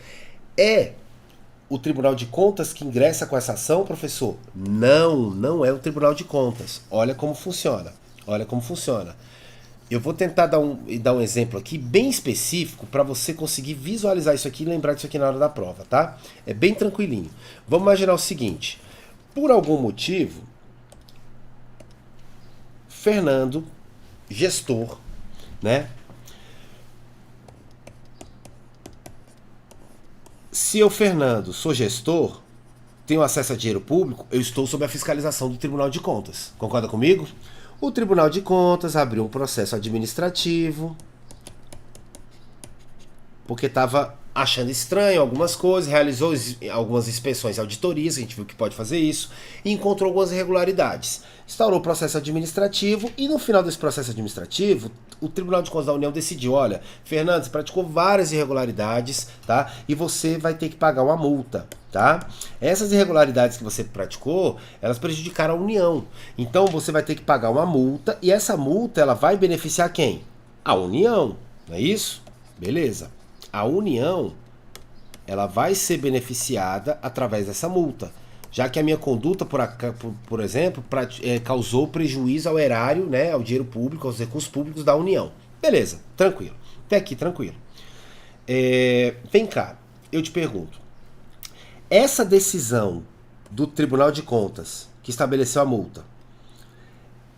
O Tribunal de Contas que ingressa com essa ação, professor? Não é o Tribunal de Contas. Olha como funciona. Eu vou tentar dar um exemplo aqui bem específico para você conseguir visualizar isso aqui e lembrar disso aqui na hora da prova, tá? É bem tranquilinho. Vamos imaginar o seguinte. Por algum motivo, Fernando, gestor, né? Se eu, Fernando, sou gestor, tenho acesso a dinheiro público, eu estou sob a fiscalização do Tribunal de Contas. Concorda comigo? O Tribunal de Contas abriu um processo administrativo porque estava achando estranho algumas coisas, realizou algumas inspeções e auditorias, a gente viu que pode fazer isso, e encontrou algumas irregularidades. Instaurou o processo administrativo e no final desse processo administrativo, o Tribunal de Contas da União decidiu, olha, Fernando, você praticou várias irregularidades, tá? E você vai ter que pagar uma multa, tá? Essas irregularidades que você praticou, elas prejudicaram a União. Então você vai ter que pagar uma multa e essa multa, ela vai beneficiar quem? A União, não é isso? Beleza. A União, ela vai ser beneficiada através dessa multa, já que a minha conduta, por exemplo, causou prejuízo ao erário, né, ao dinheiro público, aos recursos públicos da União. Beleza, tranquilo. Até aqui, tranquilo. Vem cá, eu te pergunto. Essa decisão do Tribunal de Contas, que estabeleceu a multa,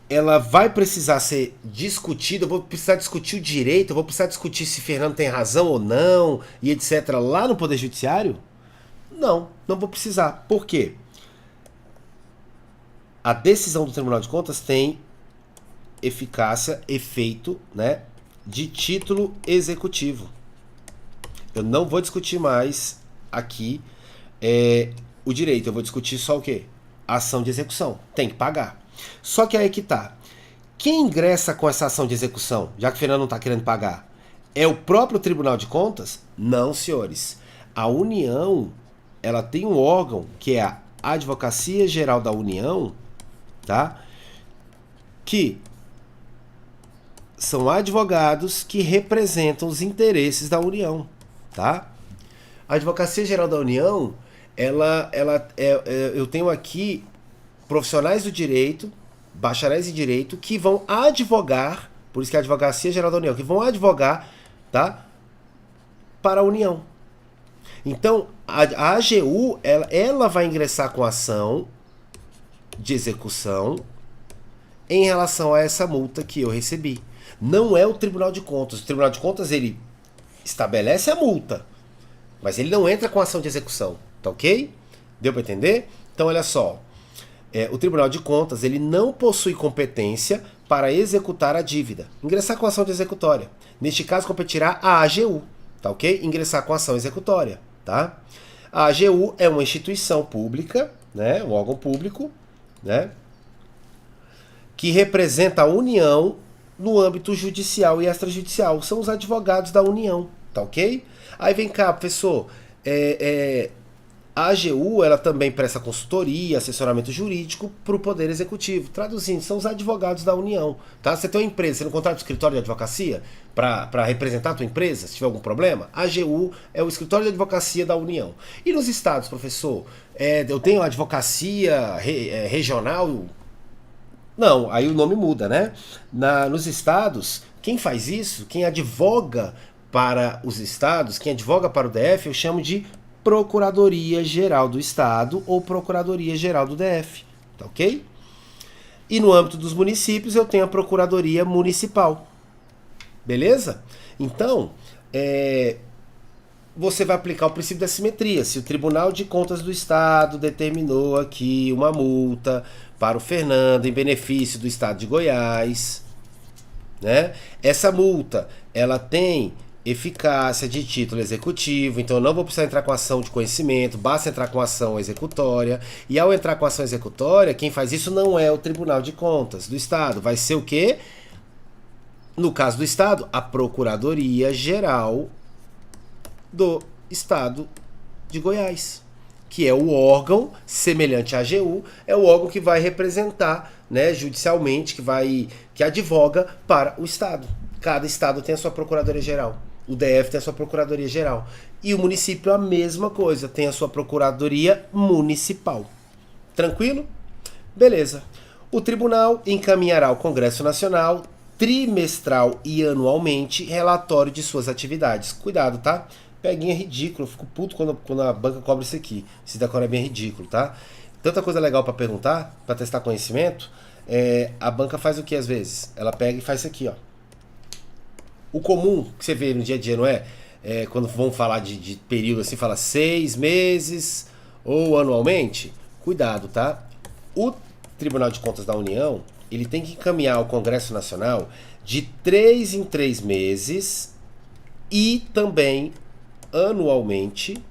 ela vai precisar ser discutida, eu vou precisar discutir o direito, eu vou precisar discutir se Fernando tem razão ou não, e etc. lá no Poder Judiciário? Não vou precisar. Por quê? A decisão do Tribunal de Contas tem eficácia, efeito, né, de título executivo. Eu não vou discutir mais aqui o direito, eu vou discutir só o quê? A ação de execução. Tem que pagar. Só que aí que tá. Quem ingressa com essa ação de execução, já que o Fernando não está querendo pagar, é o próprio Tribunal de Contas? Não, senhores. A União, ela tem um órgão que é a Advocacia Geral da União, tá? Que são advogados que representam os interesses da União, tá? A Advocacia Geral da União, eu tenho aqui profissionais do direito, bacharéis em direito, que vão advogar, por isso que é a Advocacia Geral da União, que vão advogar, tá, para a União. Então, a AGU, ela vai ingressar com ação de execução em relação a essa multa que eu recebi. Não é o Tribunal de Contas. O Tribunal de Contas, ele estabelece a multa, mas ele não entra com ação de execução, tá ok? Deu para entender? Então, olha só. O Tribunal de Contas ele não possui competência para executar a dívida, ingressar com ação de executória. Neste caso, competirá a AGU, tá ok? Ingressar com ação executória, tá? A AGU é uma instituição pública, né, um órgão público, né, que representa a União no âmbito judicial e extrajudicial. São os advogados da União, Tá ok? Aí vem cá, professor, a AGU ela também presta consultoria, assessoramento jurídico para o Poder Executivo. Traduzindo, são os advogados da União. Tá? Você tem uma empresa, você não contrata o escritório de advocacia para representar a tua empresa, se tiver algum problema? A AGU é o escritório de advocacia da União. E nos estados, professor? Eu tenho a advocacia regional? Não, aí o nome muda, né? Nos estados, quem faz isso, quem advoga para os estados, quem advoga para o DF, eu chamo de Procuradoria-Geral do Estado ou Procuradoria-Geral do DF, tá ok? E no âmbito dos municípios eu tenho a Procuradoria Municipal, beleza? Então, você vai aplicar o princípio da simetria. Se o Tribunal de Contas do Estado determinou aqui uma multa para o Fernando em benefício do Estado de Goiás, né? Essa multa, ela tem eficácia de título executivo, então eu não vou precisar entrar com ação de conhecimento, basta entrar com ação executória, e ao entrar com ação executória, quem faz isso não é o Tribunal de Contas do Estado, vai ser o quê? No caso do Estado, a Procuradoria-Geral do Estado de Goiás, que é o órgão semelhante à AGU, é o órgão que vai representar, né, judicialmente, que advoga para o Estado. Cada Estado tem a sua Procuradoria-Geral. O DF tem a sua Procuradoria-Geral. E o município a mesma coisa, tem a sua Procuradoria Municipal. Tranquilo? Beleza. O tribunal encaminhará ao Congresso Nacional, trimestral e anualmente, relatório de suas atividades. Cuidado, tá? Peguinha ridículo, eu fico puto quando a banca cobra isso aqui. Esse decoramento é ridículo, tá? Tanta coisa legal para perguntar, para testar conhecimento. A banca faz o que às vezes? Ela pega e faz isso aqui, ó. O comum que você vê no dia a dia, não é? Quando vão falar de período assim, fala 6 meses ou anualmente. Cuidado, tá? O Tribunal de Contas da União, ele tem que encaminhar ao Congresso Nacional de 3 em 3 meses e também anualmente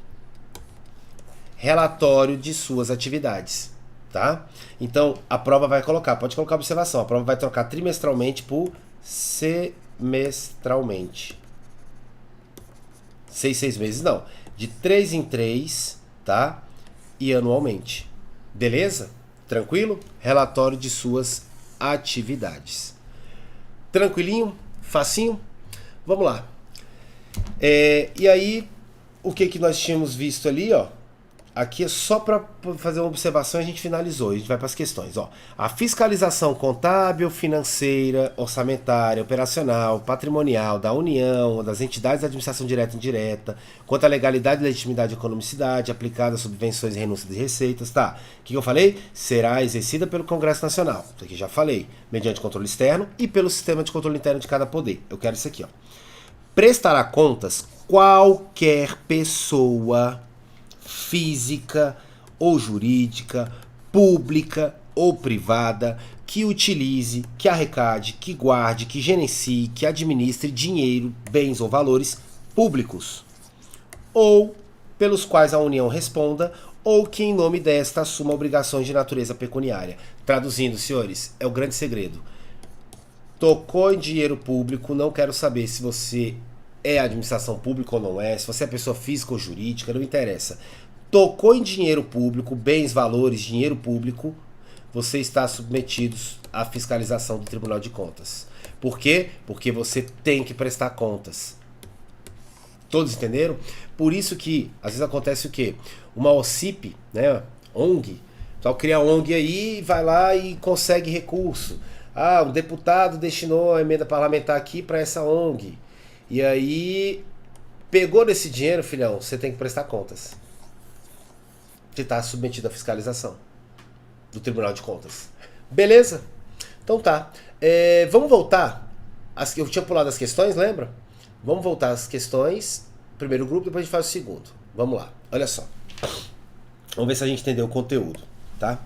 relatório de suas atividades, tá? Então, a prova vai colocar, pode colocar observação, a prova vai trocar trimestralmente por semestralmente. 6 meses não, de 3 em 3, tá? E anualmente. Beleza? Tranquilo? Relatório de suas atividades. Tranquilinho? Facinho? Vamos lá. E aí, o que nós tínhamos visto ali, ó? Aqui é só para fazer uma observação e a gente finalizou. A gente vai para as questões, ó. A fiscalização contábil, financeira, orçamentária, operacional, patrimonial da União, das entidades de administração direta e indireta, quanto à legalidade, legitimidade e economicidade aplicada a subvenções e renúncia de receitas, tá? O que eu falei? Será exercida pelo Congresso Nacional. Isso aqui já falei. Mediante controle externo e pelo sistema de controle interno de cada poder. Eu quero isso aqui, ó. Prestará contas qualquer pessoa física ou jurídica, pública ou privada, que utilize, que arrecade, que guarde, que gerencie, que administre dinheiro, bens ou valores públicos, ou pelos quais a União responda, ou que em nome desta assuma obrigações de natureza pecuniária. Traduzindo, senhores, é o grande segredo. Tocou em dinheiro público, não quero saber se você é administração pública ou não é, se você é pessoa física ou jurídica, não interessa. Tocou em dinheiro público, bens, valores, dinheiro público, você está submetido à fiscalização do Tribunal de Contas. Por quê? Porque você tem que prestar contas. Todos entenderam? Por isso que, às vezes acontece o quê? Uma OCIP, né, ONG, então cria ONG aí, vai lá e consegue recurso. Ah, o deputado destinou a emenda parlamentar aqui para essa ONG. E aí, pegou nesse dinheiro, filhão, você tem que prestar contas. Você está submetido à fiscalização do Tribunal de Contas. Beleza? Então tá. Vamos voltar. Eu tinha pulado as questões, lembra? Vamos voltar às questões. Primeiro grupo, depois a gente faz o segundo. Vamos lá. Olha só. Vamos ver se a gente entendeu o conteúdo, tá?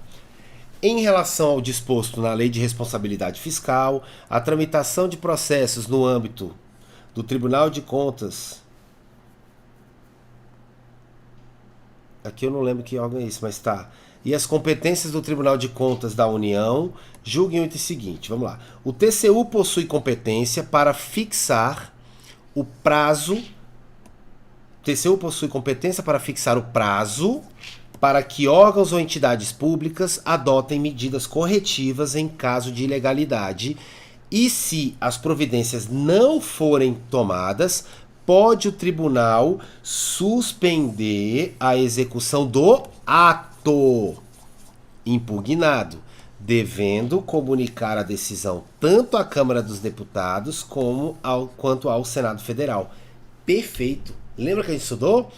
Em relação ao disposto na Lei de Responsabilidade Fiscal, a tramitação de processos no âmbito do Tribunal de Contas. Aqui eu não lembro que órgão é isso, mas tá. E as competências do Tribunal de Contas da União julguem o item seguinte. Vamos lá. O TCU possui competência para fixar o prazo TCU possui competência para fixar o prazo para que órgãos ou entidades públicas adotem medidas corretivas em caso de ilegalidade e, se as providências não forem tomadas, pode o tribunal suspender a execução do ato impugnado, devendo comunicar a decisão tanto à Câmara dos Deputados quanto ao Senado Federal. Perfeito. Lembra que a gente estudou?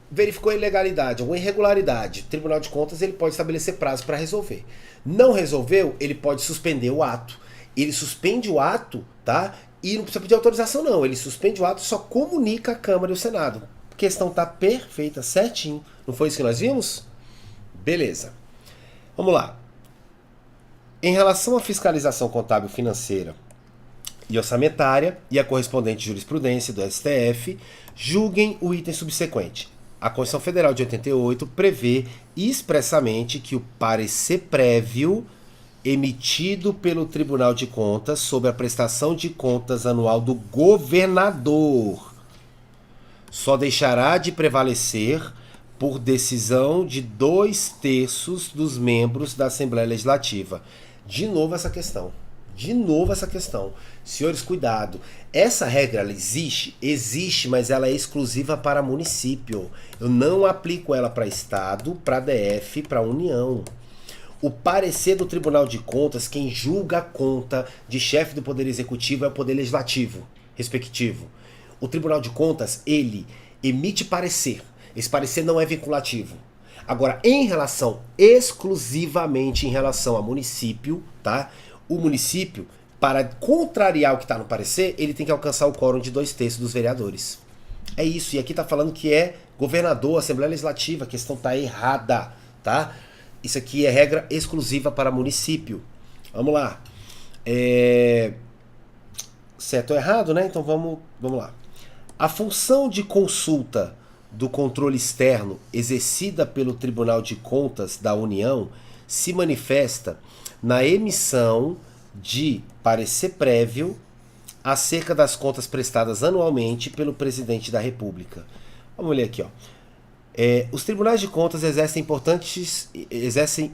Verificou a ilegalidade, alguma irregularidade. O Tribunal de Contas ele pode estabelecer prazo para resolver. Não resolveu, ele pode suspender o ato. Ele suspende o ato, tá? E não precisa pedir autorização, não. Ele suspende o ato, só comunica a Câmara e o Senado. A questão tá perfeita, certinho. Não foi isso que nós vimos? Beleza. Vamos lá. Em relação à fiscalização contábil financeira e orçamentária e a correspondente jurisprudência do STF, julguem o item subsequente. A Constituição Federal de 88 prevê expressamente que o parecer prévio emitido pelo Tribunal de Contas sobre a prestação de contas anual do governador só deixará de prevalecer por decisão de 2/3 dos membros da Assembleia Legislativa. De novo essa questão. Senhores, cuidado. Essa regra ela existe? Existe, mas ela é exclusiva para município. Eu não aplico ela para Estado, para DF, para União. O parecer do Tribunal de Contas, quem julga a conta de chefe do Poder Executivo é o Poder Legislativo, respectivo. O Tribunal de Contas, ele emite parecer. Esse parecer não é vinculativo. Agora, exclusivamente em relação ao município, tá? O município, para contrariar o que está no parecer, ele tem que alcançar o quórum de 2/3 dos vereadores. É isso, e aqui está falando que é governador, Assembleia Legislativa, a questão está errada, tá? Isso aqui é regra exclusiva para município. Vamos lá. Certo ou errado, né? Então vamos lá. A função de consulta do controle externo exercida pelo Tribunal de Contas da União se manifesta na emissão de parecer prévio acerca das contas prestadas anualmente pelo Presidente da República. Vamos ler aqui, ó. Os tribunais de contas exercem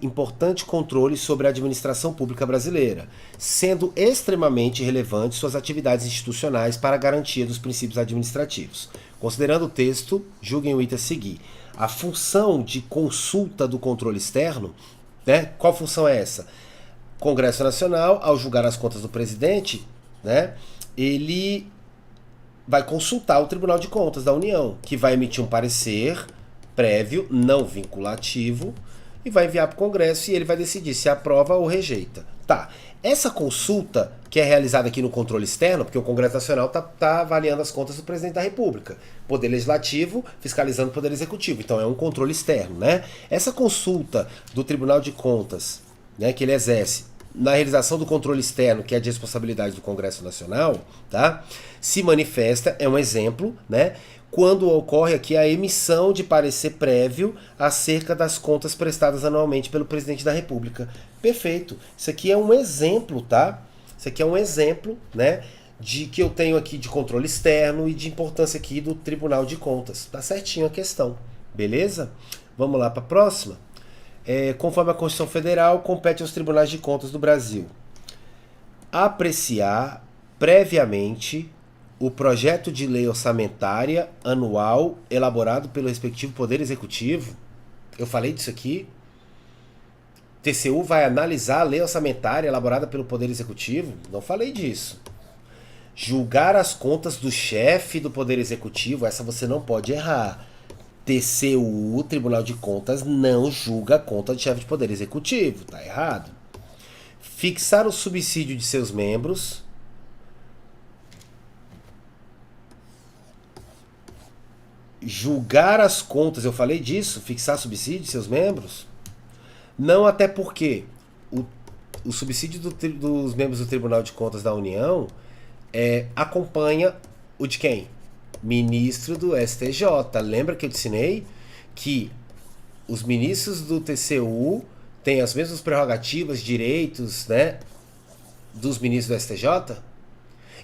importante controle sobre a administração pública brasileira, sendo extremamente relevantes suas atividades institucionais para a garantia dos princípios administrativos. Considerando o texto, julguem o item a seguir. A função de consulta do controle externo, né? Qual função é essa? Congresso Nacional, ao julgar as contas do presidente, né, ele vai consultar o Tribunal de Contas da União, que vai emitir um parecer prévio, não vinculativo, e vai enviar para o Congresso e ele vai decidir se aprova ou rejeita. Tá, essa consulta que é realizada aqui no controle externo, porque o Congresso Nacional tá avaliando as contas do Presidente da República, Poder Legislativo fiscalizando o Poder Executivo, então é um controle externo, né? Essa consulta do Tribunal de Contas, né, que ele exerce na realização do controle externo, que é de responsabilidade do Congresso Nacional, tá? Se manifesta, é um exemplo, né? Quando ocorre aqui a emissão de parecer prévio acerca das contas prestadas anualmente pelo Presidente da República. Perfeito. Isso aqui é um exemplo, tá? Isso aqui é um exemplo, né, de que eu tenho aqui de controle externo e de importância aqui do Tribunal de Contas. Tá certinho a questão. Beleza? Vamos lá para a próxima. Conforme a Constituição Federal, compete aos tribunais de contas do Brasil apreciar previamente o projeto de lei orçamentária anual elaborado pelo respectivo Poder Executivo. Eu falei disso aqui. TCU vai analisar a lei orçamentária elaborada pelo Poder Executivo? Não falei disso. Julgar as contas do chefe do Poder Executivo, essa você não pode errar. TCU, Tribunal de Contas, não julga a conta de chefe de Poder Executivo. Tá errado. Fixar o subsídio de seus membros. Julgar as contas, eu falei disso? Fixar subsídio de seus membros? Não, até porque o subsídio dos membros do Tribunal de Contas da União acompanha o de quem? Ministro do STJ. Lembra que eu te ensinei que os ministros do TCU têm as mesmas prerrogativas, direitos, né, dos ministros do STJ?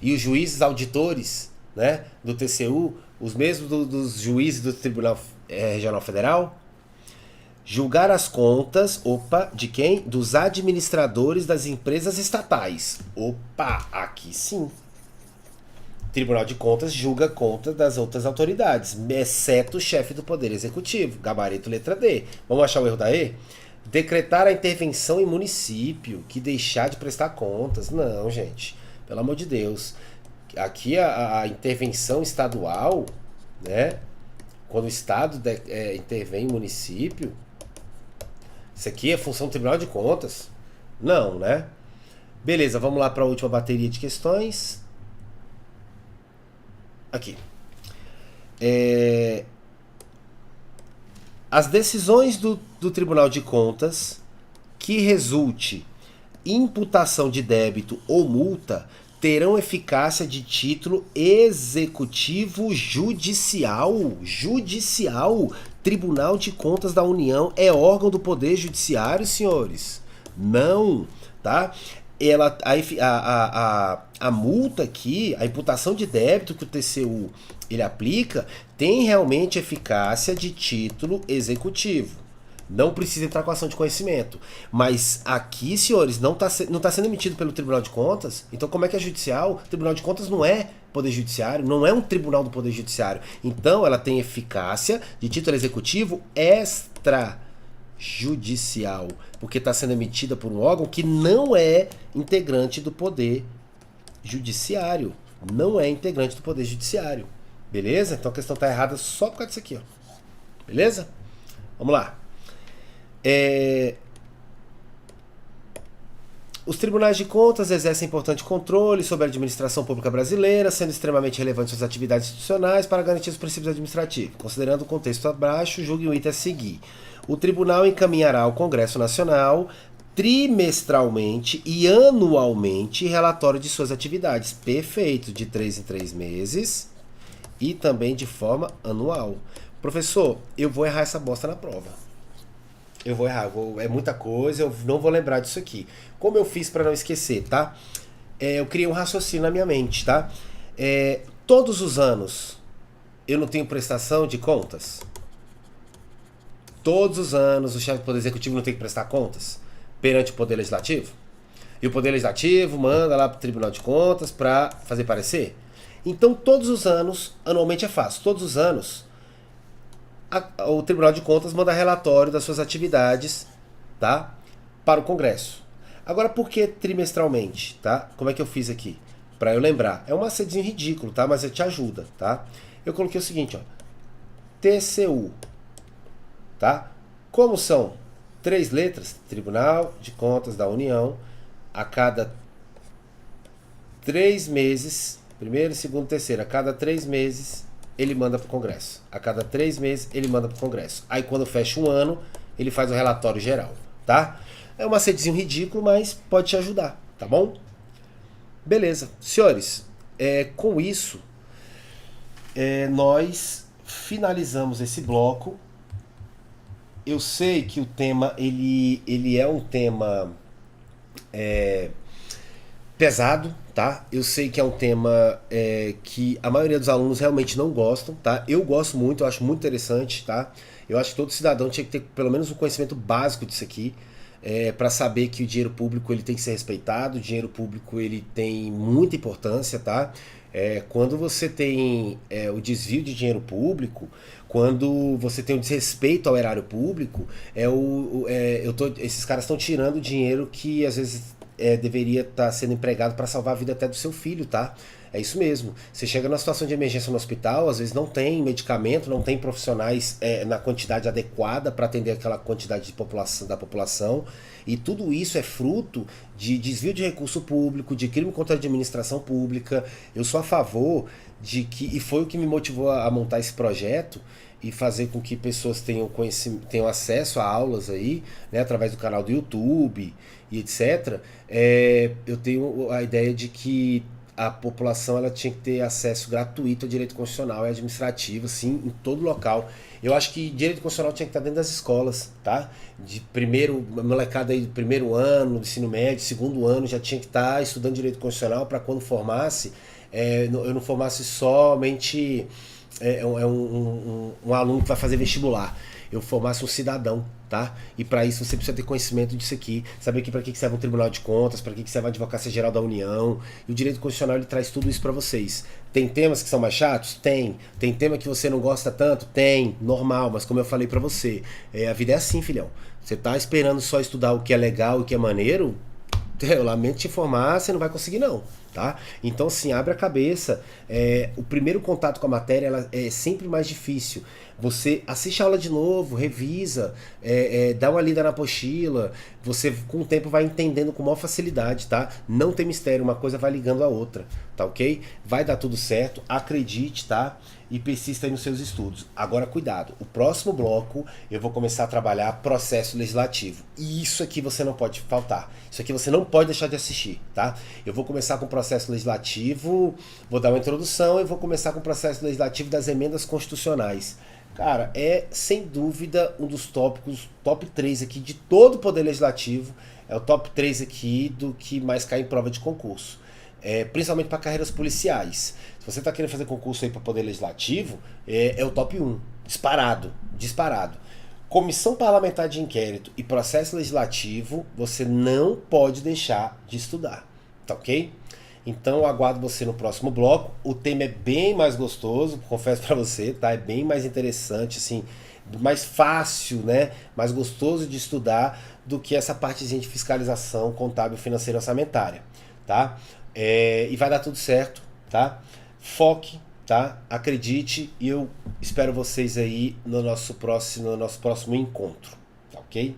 E os juízes auditores, né, do TCU, os mesmos dos juízes do Tribunal Regional Federal? Julgar as contas, opa, de quem? Dos administradores das empresas estatais. Opa, aqui sim. Tribunal de Contas julga conta das outras autoridades, exceto o chefe do Poder Executivo. Gabarito letra D. Vamos achar o erro da E? Decretar a intervenção em município, que deixar de prestar contas. Não, gente. Pelo amor de Deus. Aqui a intervenção estadual, né? Quando o Estado intervém em município, isso aqui é função do Tribunal de Contas? Não, né? Beleza, vamos lá para a última bateria de questões. Aqui. As decisões do Tribunal de Contas que resulte imputação de débito ou multa terão eficácia de título executivo judicial. Judicial. Tribunal de Contas da União é órgão do Poder Judiciário, senhores? Não, tá? A multa aqui, a imputação de débito que o TCU ele aplica, tem realmente eficácia de título executivo. Não precisa entrar com ação de conhecimento. Mas aqui, senhores, não tá sendo emitido pelo Tribunal de Contas. Então como é que é judicial? O Tribunal de Contas não é Poder Judiciário, não é um tribunal do Poder Judiciário. Então ela tem eficácia de título executivo extrajudicial, porque está sendo emitida por um órgão que não é integrante do Poder Judiciário. Não é integrante do Poder Judiciário. Beleza? Então a questão está errada só por causa disso aqui, ó. Beleza? Vamos lá. Os tribunais de contas exercem importante controle sobre a administração pública brasileira, sendo extremamente relevantes suas atividades institucionais para garantir os princípios administrativos. Considerando o contexto abaixo, julgue o item a seguir. O tribunal encaminhará ao Congresso Nacional trimestralmente e anualmente relatório de suas atividades. Perfeito, de 3 em 3 meses e também de forma anual. Professor, eu vou errar essa bosta na prova. Eu vou errar, é muita coisa, eu não vou lembrar disso aqui. Como eu fiz para não esquecer, tá? Eu criei um raciocínio na minha mente, tá? Todos os anos eu não tenho prestação de contas? Todos os anos o chefe do Poder Executivo não tem que prestar contas perante o Poder Legislativo? E o Poder Legislativo manda lá para o Tribunal de Contas para fazer parecer? Então todos os anos, anualmente é fácil, todos os anos o Tribunal de Contas manda relatório das suas atividades, tá, para o Congresso. Agora, por que trimestralmente, tá? Como é que eu fiz aqui? Para eu lembrar. É um macetezinho ridículo, tá? Mas te ajuda, tá? Eu coloquei o seguinte, ó. TCU, tá? Como são 3 letras, Tribunal de Contas da União, a cada 3 meses, primeiro, segundo, terceiro, a cada 3 meses ele manda para o Congresso. A cada 3 meses ele manda para o Congresso. Aí quando fecha um ano, ele faz o relatório geral, tá? É um macetezinho ridículo, mas pode te ajudar, tá bom? Beleza. Senhores, com isso, nós finalizamos esse bloco. Eu sei que o tema, ele é um tema pesado, tá? Eu sei que é um tema que a maioria dos alunos realmente não gostam, tá? Eu gosto muito, eu acho muito interessante, tá? Eu acho que todo cidadão tinha que ter pelo menos um conhecimento básico disso aqui, para saber que o dinheiro público ele tem que ser respeitado, o dinheiro público ele tem muita importância, tá? Quando você tem o desvio de dinheiro público, quando você tem o desrespeito ao erário público, esses caras estão tirando dinheiro que às vezes deveria estar sendo empregado para salvar a vida até do seu filho, tá? É isso mesmo. Você chega numa situação de emergência no hospital, às vezes não tem medicamento, não tem profissionais na quantidade adequada para atender aquela quantidade da população, e tudo isso é fruto de desvio de recurso público, de crime contra a administração pública. Eu sou a favor de que, e foi o que me motivou a montar esse projeto, e fazer com que pessoas tenham acesso a aulas aí, né, através do canal do YouTube e etc. Eu tenho a ideia de que a população ela tinha que ter acesso gratuito a direito constitucional e administrativo, assim, em todo local. Eu acho que direito constitucional tinha que estar dentro das escolas, tá? De molecada aí do primeiro ano, do ensino médio, segundo ano, já tinha que estar estudando direito constitucional para quando formasse, eu não formasse somente um aluno que vai fazer vestibular. Eu formasse um cidadão, tá? E para isso você precisa ter conhecimento disso aqui, saber que para que serve um Tribunal de Contas, para que serve a Advocacia Geral da União. E o direito constitucional ele traz tudo isso para vocês. Tem temas que são mais chatos? Tem. Tem tema que você não gosta tanto? Tem. Normal, mas como eu falei para você, a vida é assim, filhão. Você tá esperando só estudar o que é legal e o que é maneiro? Eu lamento te informar, você não vai conseguir não, tá? Então, assim, abre a cabeça. O primeiro contato com a matéria ela é sempre mais difícil. Você assiste a aula de novo, revisa, dá uma lida na apostila. Você, com o tempo, vai entendendo com maior facilidade, tá? Não tem mistério, uma coisa vai ligando a outra, tá ok? Vai dar tudo certo, acredite, tá? E persista aí nos seus estudos. Agora, cuidado. O próximo bloco, eu vou começar a trabalhar processo legislativo. E isso aqui você não pode faltar. Isso aqui você não pode deixar de assistir, tá? Eu vou começar com o processo legislativo, vou dar uma introdução e vou começar com o processo legislativo das emendas constitucionais. Cara, é sem dúvida um dos tópicos, top 3 aqui de todo o Poder Legislativo. É o top 3 aqui do que mais cai em prova de concurso. Principalmente para carreiras policiais. Se você está querendo fazer concurso aí para Poder Legislativo, é o top 1. Disparado. Disparado. Comissão Parlamentar de Inquérito e Processo Legislativo, você não pode deixar de estudar. Tá ok? Então eu aguardo você no próximo bloco. O tema é bem mais gostoso, confesso para você, tá? É bem mais interessante, assim, mais fácil, né? Mais gostoso de estudar do que essa partezinha de fiscalização contábil, financeira e orçamentária, tá? E vai dar tudo certo, tá? Foque, tá? Acredite e eu espero vocês aí no nosso próximo encontro, tá ok?